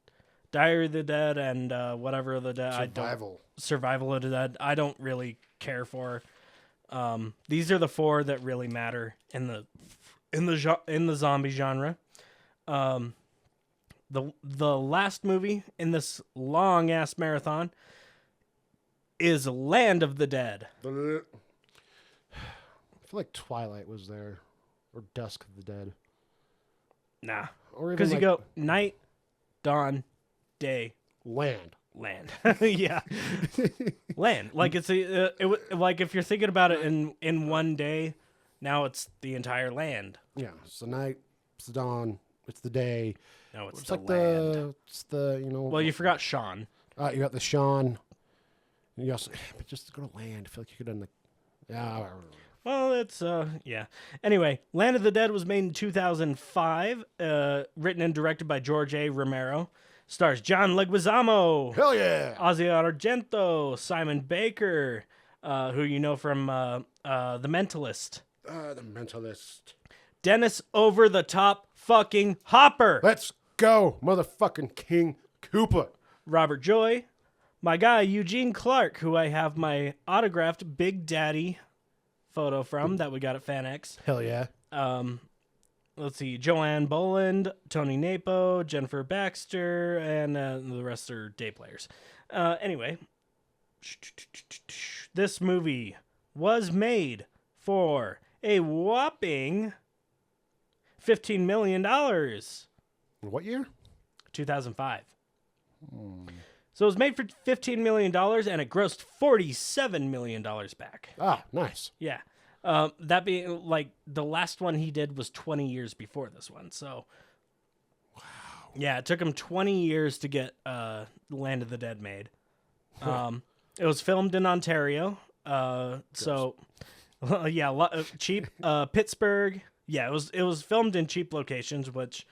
Diary of the Dead and whatever of the Dead, Survival of the Dead, I don't really care for. These are the four that really matter in the zombie genre. The last movie in this long ass marathon is Land of the Dead. I feel like Twilight was there, or Dusk of the Dead. Nah, because you go night, dawn, day, land. Yeah. Land. Like it's like if you're thinking about it in one day, now it's the entire land. Yeah. It's the night, it's the dawn, it's the day. No, it's the land. Well, you forgot Sean. You got the Sean. You also, but just to go to land, I feel like you could have done the. Well, it's yeah. Anyway, Land of the Dead was made in 2005, written and directed by George A. Romero. Stars John Leguizamo. Hell yeah. Ozzy Argento, Simon Baker, who you know from The Mentalist. The Mentalist. Dennis Over the Top fucking Hopper. Let's go, motherfucking King Koopa. Robert Joy. My guy, Eugene Clark, who I have my autographed Big Daddy photo from that we got at FanX. Hell yeah. let's see, Joanne Boland, Tony Napo, Jennifer Baxter, and the rest are day players. Anyway, this movie was made for a whopping $15 million. What year? 2005. So it was made for $15 million, and it grossed $47 million back. Ah, nice. Yeah. That being, like, the last one he did was 20 years before this one. So, wow. Yeah, it took him 20 years to get Land of the Dead made. It was filmed in Ontario. So, yeah, cheap. Pittsburgh. Yeah, it was filmed in cheap locations, which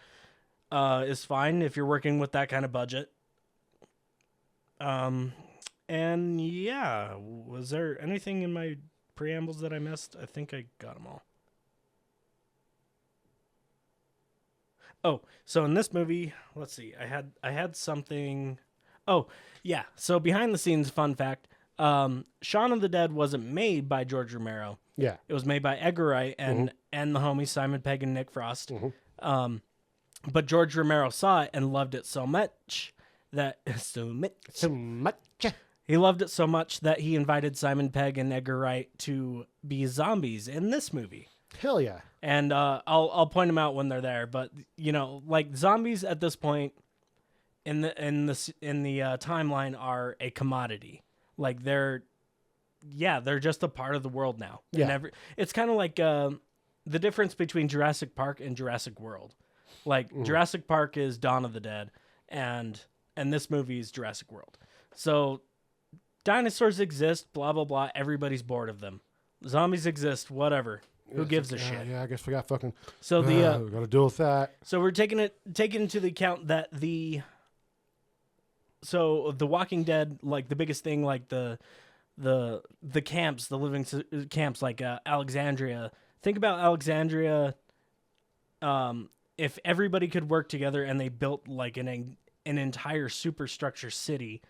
is fine if you're working with that kind of budget. And yeah, was there anything in my preambles that I missed? I think I got them all. Oh, so in this movie, let's see. I had something. Oh, yeah. So behind the scenes, fun fact: Shaun of the Dead wasn't made by George Romero. Yeah, it was made by Edgar Wright and the homies Simon Pegg and Nick Frost. But George Romero saw it and loved it so much that he loved it so much that he invited Simon Pegg and Edgar Wright to be zombies in this movie. Hell yeah! And I'll point them out when they're there. But like zombies at this point in the timeline are a commodity. Like they're just a part of the world now. Yeah. And it's kind of like the difference between Jurassic Park and Jurassic World. Like Jurassic Park is Dawn of the Dead, and this movie is Jurassic World. So dinosaurs exist, blah blah blah. Everybody's bored of them. Zombies exist, whatever. Who gives a shit? Yeah, I guess we got fucking. So we got to deal with that. So we're taking into the account that the Walking Dead, like the biggest thing, like the camps, the living camps, like Alexandria. Think about Alexandria. If everybody could work together and they built like an entire superstructure city,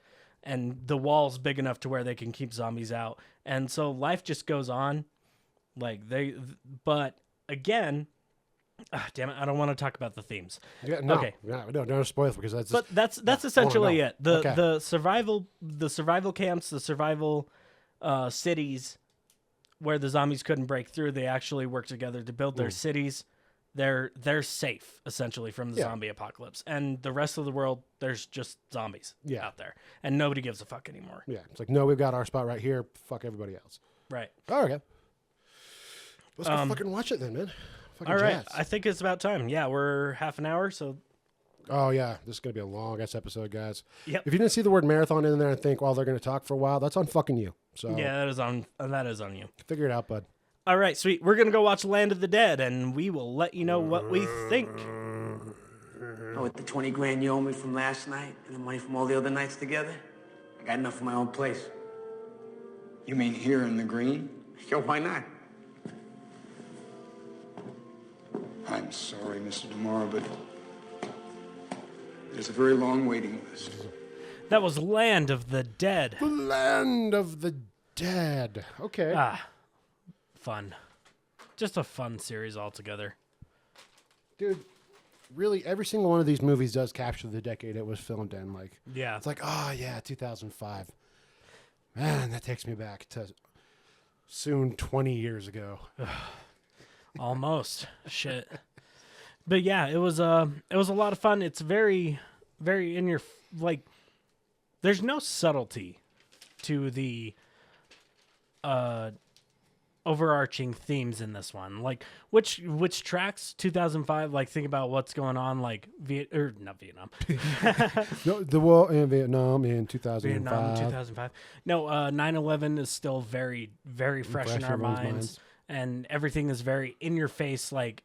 and the walls big enough to where they can keep zombies out, and so life just goes on, but again, damn it, I don't want to talk about the themes. Yeah, no, okay, no, don't spoil it because that's. But that's essentially it. Okay. The survival camps, the survival cities where the zombies couldn't break through. They actually worked together to build their cities. They're safe essentially from the zombie apocalypse, and the rest of the world there's just zombies out there, and nobody gives a fuck anymore. Yeah, it's like no, we've got our spot right here. Fuck everybody else. Right. Oh, okay. Let's go fucking watch it then, man. Fucking all right, jazz. I think it's about time. Yeah, we're half an hour, so. Oh yeah, this is gonna be a long ass episode, guys. Yep. If you didn't see the word marathon in there and think, well, they're gonna talk for a while, that's on fucking you. So yeah, that is on you. Figure it out, bud. All right, sweet. We're going to go watch Land of the Dead, and we will let you know what we think. Oh, with the 20 grand you owe me from last night and the money from all the other nights together, I got enough for my own place. You mean here in the green? Yo, why not? I'm sorry, Mr. DeMora, but there's a very long waiting list. That was Land of the Dead. The Land of the Dead. Okay. Fun. Just a fun series altogether. Dude, really, every single one of these movies does capture the decade it was filmed in. Like, yeah. It's like, oh, yeah, 2005. Man, that takes me back to soon 20 years ago. Almost. Shit. But yeah, it was a lot of fun. It's very, very in your, like, there's no subtlety to the overarching themes in this one. Like, which tracks 2005, like, think about what's going on, like, not Vietnam. No, the war in Vietnam in 2005. Vietnam 2005. No, 9/11 is still very, very fresh in our minds. And everything is very in your face, like,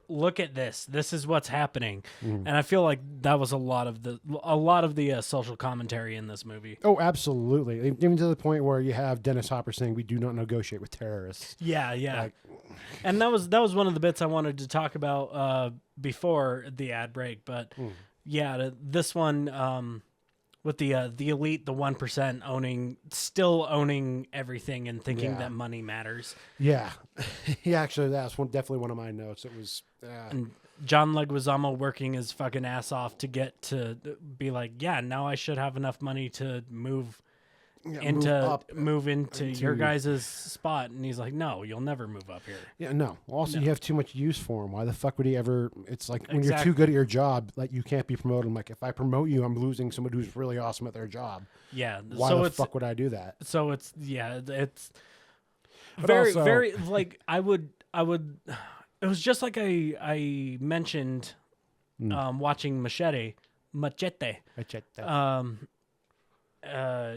look at this. This is what's happening. And I feel like that was a lot of the social commentary in this movie. Oh, absolutely. Even to the point where you have Dennis Hopper saying, "We do not negotiate with terrorists." Yeah, yeah. And that was one of the bits I wanted to talk about before the ad break. But yeah, this one with the elite, the 1% still owning everything and thinking that money matters. Yeah. Yeah, actually, that's definitely one of my notes. It was... And John Leguizamo working his fucking ass off to get to be like, yeah, now I should have enough money to move into your guys' spot. And he's like, no, you'll never move up here. Yeah, no. Also, you have too much use for him. Why the fuck would he ever... It's like when you're too good at your job, like you can't be promoted. I'm like, if I promote you, I'm losing somebody who's really awesome at their job. Yeah. Why the fuck would I do that? So it's But very, also, very, like, I would, it was just like I mentioned, watching Machete,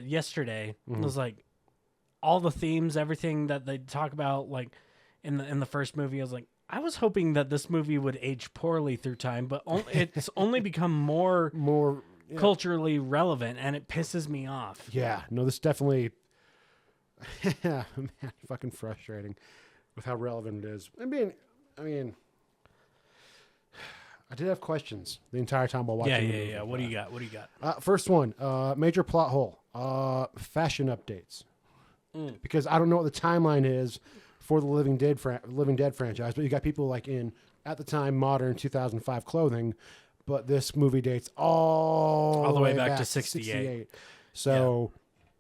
yesterday. It was like all the themes, everything that they talk about, like in the first movie. I was like, I was hoping that this movie would age poorly through time, but it's only become more culturally relevant, and it pisses me off. Yeah, no, this definitely, man, fucking frustrating with how relevant it is. I mean, I did have questions the entire time while watching. Yeah. What do you got? First one, major plot hole, fashion updates, because I don't know what the timeline is for the Living Dead franchise, but you got people like in at the time modern 2005 clothing, but this movie dates all the way back to 68. So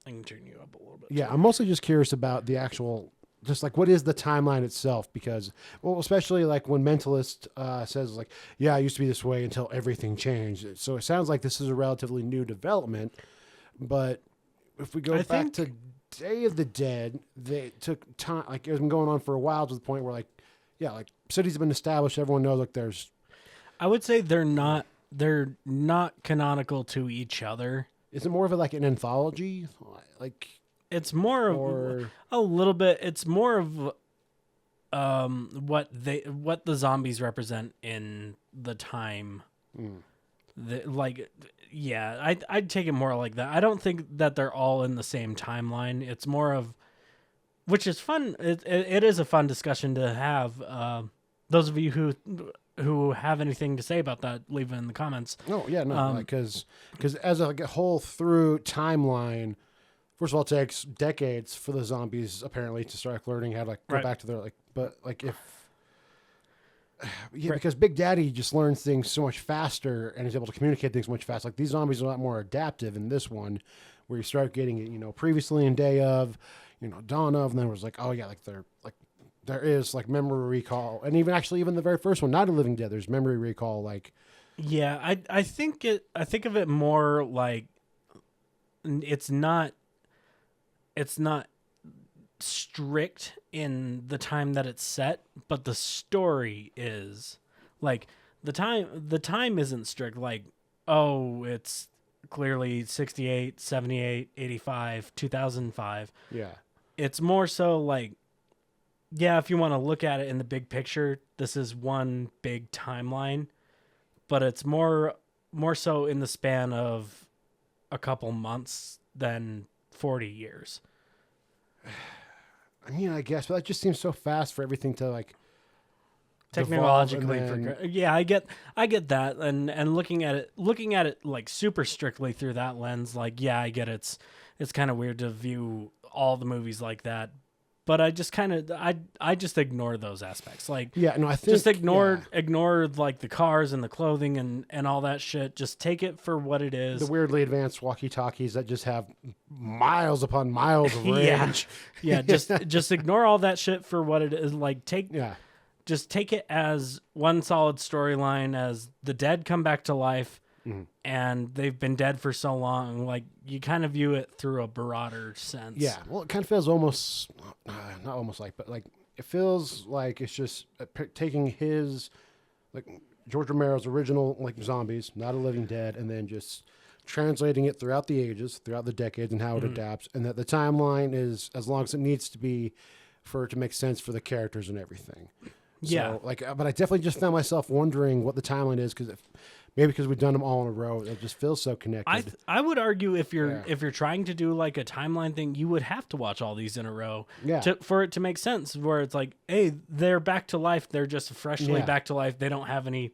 I can turn you up a little bit. Yeah, I'm mostly just curious about the actual, just like what is the timeline itself, because, well, especially like when Mentalist says like, yeah, I used to be this way until everything changed. So it sounds like this is a relatively new development, but if we go back to Day of the Dead, they took time, like it's been going on for a while to the point where like, yeah, like cities have been established. Everyone knows like there's, I would say they're not canonical to each other. Is it more of like an anthology? Like it's more of a little bit. It's more of what the zombies represent in the time. I'd take it more like that. I don't think that they're all in the same timeline. It's more of, which is fun. It is a fun discussion to have. Those of you who have anything to say about that, leave it in the comments. Oh yeah, no, because as a whole through timeline, first of all, it takes decades for the zombies apparently to start learning how to like go back to their like. But like because Big Daddy just learns things so much faster and is able to communicate things much faster. Like these zombies are a lot more adaptive in this one, where you start getting it, previously in Day of, Dawn of, and then it was like, oh yeah, like they're like. There is like memory recall, and even the very first one, Not a Living Dead, there's memory recall. Like, yeah, I think of it more like it's not strict in the time that it's set, but the story is like the time isn't strict. Like, oh, it's clearly 68, 78, 85, 2005. Yeah, it's more so like. Yeah, if you want to look at it in the big picture, this is one big timeline, but it's more so in the span of a couple months than 40 years. I mean, I guess, but that just seems so fast for everything to like technologically. Yeah, I get that, and looking at it like super strictly through that lens, like yeah, I get it's kind of weird to view all the movies like that. But I just I just ignore those aspects. Like, yeah, no, I think just ignore like the cars and the clothing and all that shit. Just take it for what it is. The weirdly advanced walkie-talkies that just have miles upon miles of range. Yeah. Just ignore all that shit for what it is. Like just take it as one solid storyline. As the dead come back to life. And they've been dead for so long, like you kind of view it through a broader sense. Yeah, well, it kind of feels almost, not almost like, but like it feels like it's just taking his, like George Romero's original like zombies, Not a Living Dead, and then just translating it throughout the ages, throughout the decades, and how it adapts, and that the timeline is as long as it needs to be for it to make sense for the characters and everything. Yeah, so, like, but I definitely just found myself wondering what the timeline is because maybe because we've done them all in a row, it just feels so connected. I would argue if you're trying to do like a timeline thing, you would have to watch all these in a row for it to make sense. Where it's like, hey, they're back to life. They're just freshly back to life. They don't have any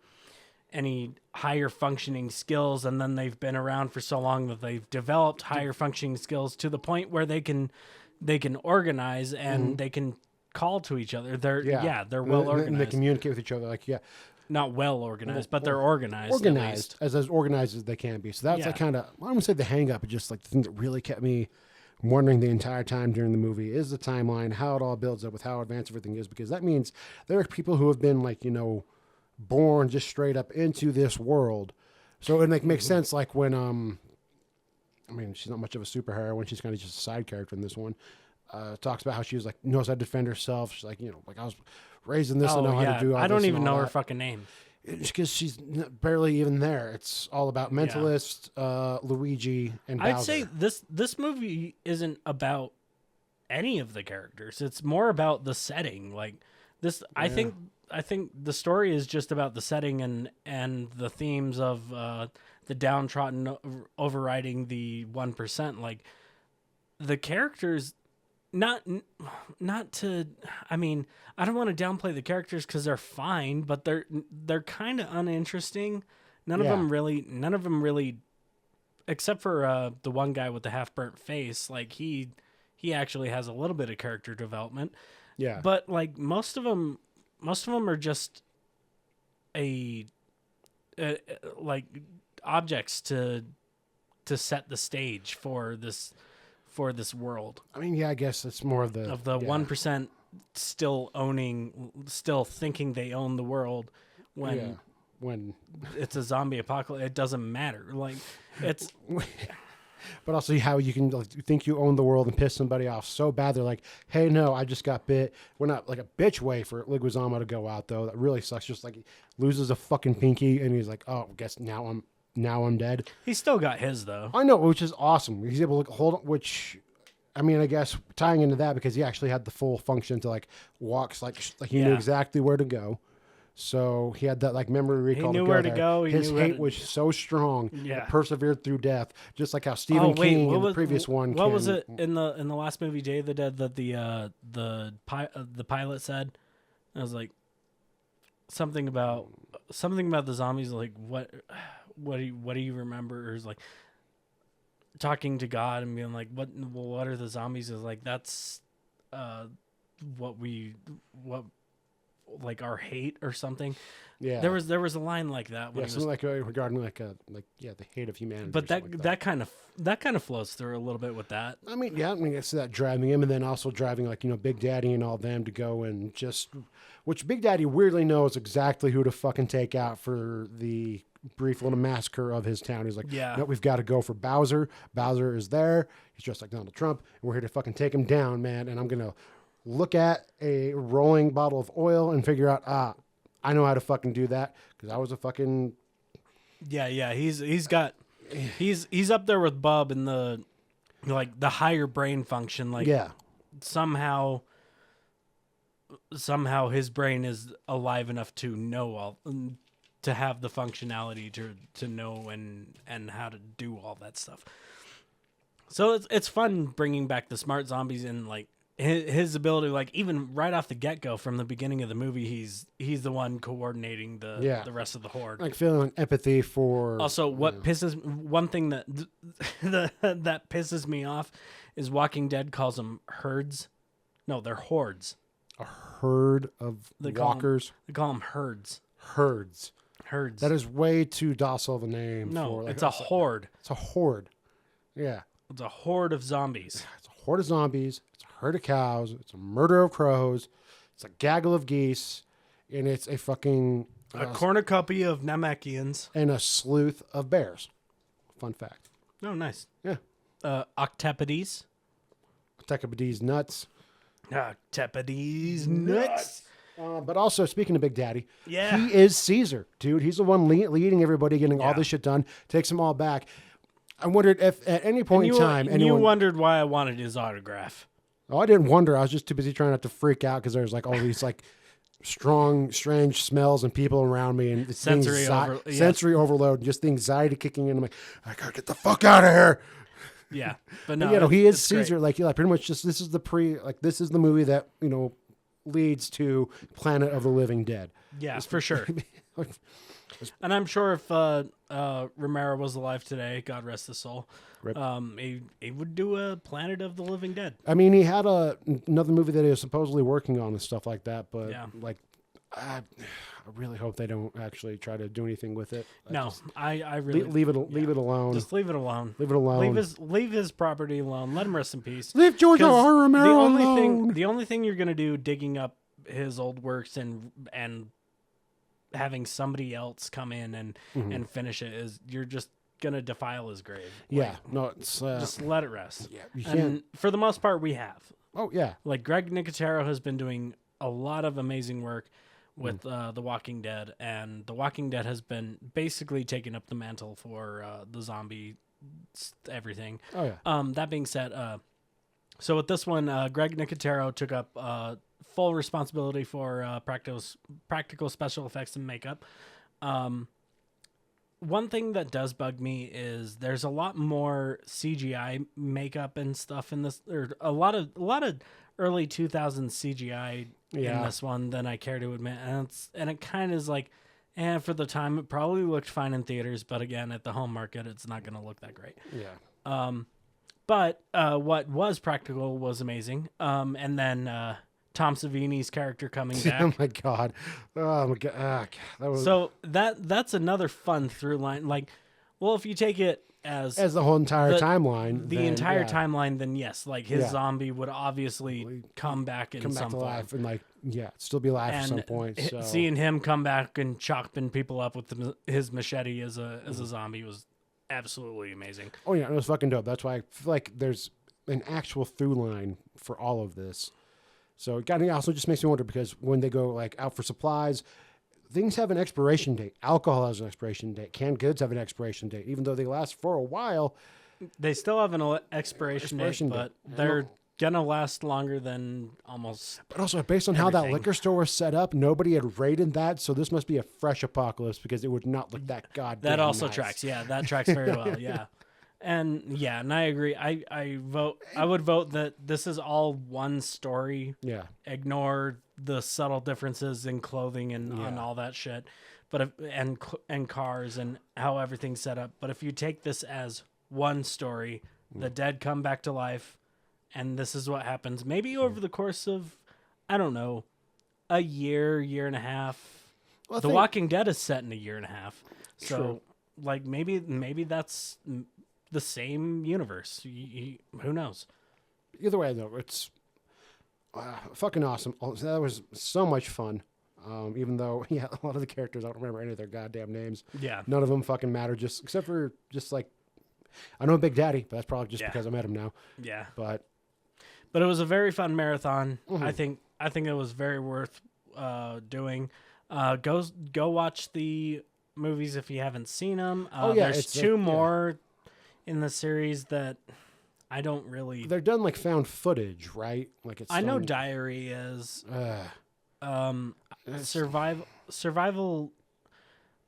any higher functioning skills, and then they've been around for so long that they've developed higher functioning skills to the point where they can organize and they can call to each other. They're well organized. And they communicate with each other. Like, not well organized, but they're organized. Organized, as organized as they can be. So that's like kind of, I don't want to say the hang up, but just like the thing that really kept me wondering the entire time during the movie is the timeline, how it all builds up with how advanced everything is, because that means there are people who have been like, born just straight up into this world. So it makes sense, like when, I mean, she's not much of a superhero, she's kind of just a side character in this one. Talks about how she was like, knows how to defend herself. She's like, like I was raised in this and know how to do all this. I don't even know her that. fucking name. It's because she's barely even there. It's all about Mentalist, Luigi, and Bowser. I'd say this movie isn't about any of the characters. It's more about the setting. Like this, I think the story is just about the setting and the themes of the downtrodden overriding the 1%. Like the characters. Not to. I mean, I don't want to downplay the characters because they're fine, but they're kind of uninteresting. None of them really, except for the one guy with the half burnt face. Like he actually has a little bit of character development. Yeah. But like most of them are just like objects to set the stage for this world. I mean, I guess it's more of the 1% still thinking they own the world when it's a zombie apocalypse. It doesn't matter. Like it's. But also how you can think you own the world and piss somebody off so bad they're like, hey, no, I just got bit. We're not like a bitch way for Leguizamo to go out though. That really sucks. Just like he loses a fucking pinky and he's like, oh, I guess now I'm dead. He's still got his though. I know, which is awesome. He's able to hold, which, I mean, I guess tying into that because he actually had the full function to like walks, like he knew exactly where to go. So he had that like memory recall. He knew where to go. His hate was so strong. Yeah, it persevered through death, just like how Stephen King in the previous one. What was it in the last movie, Day of the Dead, that the pilot said? I was like something about the zombies. Like what do you remember? Or is like talking to God and being like, what are the zombies? Is like that's what like our hate or something. Yeah, there was a line like that. When something like regarding the hate of humanity. But that kind of flows through a little bit with that. I mean, it's that driving him, and then also driving like Big Daddy and all them to go and just, which Big Daddy weirdly knows exactly who to fucking take out for the brief little massacre of his town. He's like, no, we've got to go for Bowser. Bowser is there. He's dressed like Donald Trump, and we're here to fucking take him down, man. And I'm gonna look at a rolling bottle of oil and figure out, I know how to fucking do that because I was a fucking. Yeah. He's up there with Bub in the higher brain function. Like somehow his brain is alive enough to know to have the functionality to know and how to do all that stuff. So it's fun bringing back the smart zombies and like. His ability, like even right off the get go from the beginning of the movie, he's the one coordinating the rest of the horde. Like feeling empathy for. Also, one thing that that pisses me off is Walking Dead calls them herds. No, they're hordes. A herd of walkers. They call them herds. Herds. That is way too docile of a name. No, it's a horde. It's a horde. Yeah. It's a horde of zombies. It's a horde of zombies. Herd of cows, it's a murder of crows, it's a gaggle of geese, and it's a fucking a cornucopia of Namekians and a sleuth of bears. Fun fact. Oh, nice. Yeah. Octopodes nuts. Octopodes nuts. But also, speaking of Big Daddy, he is Caesar, dude. He's the one leading everybody, getting all this shit done, takes them all back. I wondered if at any point in time you wondered why I wanted his autograph. Oh, I didn't wonder. I was just too busy trying not to freak out because there's like all these like strong, strange smells and people around me and sensory overload and just the anxiety kicking in. I'm like, I gotta get the fuck out of here. Yeah, but no, he is Caesar. Great. Like, pretty much just this is the movie that leads to Planet of the Living Dead. Yeah, for sure. And I'm sure if Romero was alive today, God rest his soul, he would do a Planet of the Living Dead. I mean, he had another movie that he was supposedly working on and stuff like that, but like, I really hope they don't actually try to do anything with it. I really leave it alone. Just leave it alone. Leave it alone. Leave his property alone. Let him rest in peace. Leave George R. Romero alone. The only thing you're gonna do digging up his old works and having somebody else come in and finish it is you're just gonna defile his grave. Yeah, no, it's just let it rest. Yeah, you can't. And for the most part, we have. Oh yeah, like Greg Nicotero has been doing a lot of amazing work with The Walking Dead, and The Walking Dead has been basically taking up the mantle for the zombie everything. Oh yeah. That being said, so with this one, Greg Nicotero took up full responsibility for practical special effects and makeup. One thing that does bug me is there's a lot more CGI makeup and stuff in this, or a lot of early 2000s CGI in this one than I care to admit, and it kind of is like, for the time it probably looked fine in theaters, but again at the home market it's not going to look that great. Yeah. But what was practical was amazing. And then Tom Savini's character coming back. Oh my god! Oh my god! That was... So that's another fun through line. Like, well, if you take it as the whole entire timeline, timeline, then yes, like his zombie would obviously come back in some to form. life and still be alive at some point. So. Seeing him come back and chopping people up with his machete as a zombie was absolutely amazing. Oh yeah, it was fucking dope. That's why I feel like there's an actual through line for all of this. So it also just makes me wonder, because when they go like out for supplies, things have an expiration date. Alcohol has an expiration date. Canned goods have an expiration date. Even though they last for a while, they still have an expiration date, but they're gonna last longer than almost. But also based on how that liquor store was set up, nobody had raided that, so this must be a fresh apocalypse, because it would not look that goddamn That also nice. tracks. Yeah, that tracks very well. Yeah. And I agree. I would vote that this is all one story. Yeah. Ignore the subtle differences in clothing and all that shit, but and cars and how everything's set up. But if you take this as one story, the dead come back to life, and this is what happens. Maybe over the course of, I don't know, a year and a half. Well, The Walking Dead is set in a year and a half, so True. like maybe that's the same universe. Who knows? Either way, though, it's fucking awesome. That was so much fun. Even though, a lot of the characters, I don't remember any of their goddamn names. Yeah. None of them fucking matter, except for like, I know Big Daddy, but that's probably just because I met him now. Yeah. But it was a very fun marathon. Mm-hmm. I think it was very worth doing. Go watch the movies if you haven't seen them. There's two more in the series that I don't really. They're done like found footage, right? Like it's. I know Diary is. Survival.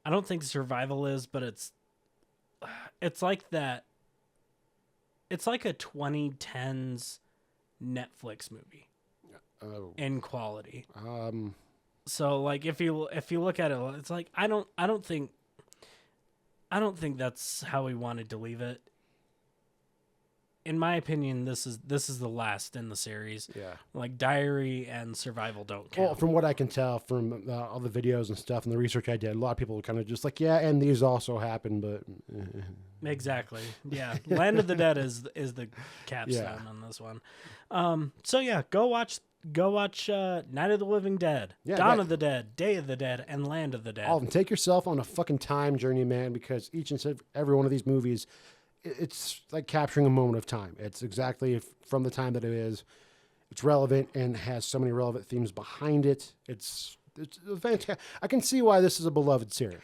I don't think Survival is, but it's like that. It's like a 2010s Netflix movie in quality. So like if you look at it, it's like I don't think that's how we wanted to leave it. In my opinion, this is the last in the series. Yeah. Like Diary and Survival don't count. Well, from what I can tell from all the videos and stuff and the research I did, a lot of people were kind of just like, yeah, and these also happen, but exactly. Yeah. Land of the Dead is the capstone on this one. So yeah, go watch Night of the Living Dead, Dawn of the Dead, Day of the Dead, and Land of the Dead. All of them. Take yourself on a fucking time journey, man, because each and every one of these movies, it's like capturing a moment of time. It's exactly from the time that it is. It's relevant and has so many relevant themes behind it. It's fantastic. I can see why this is a beloved series.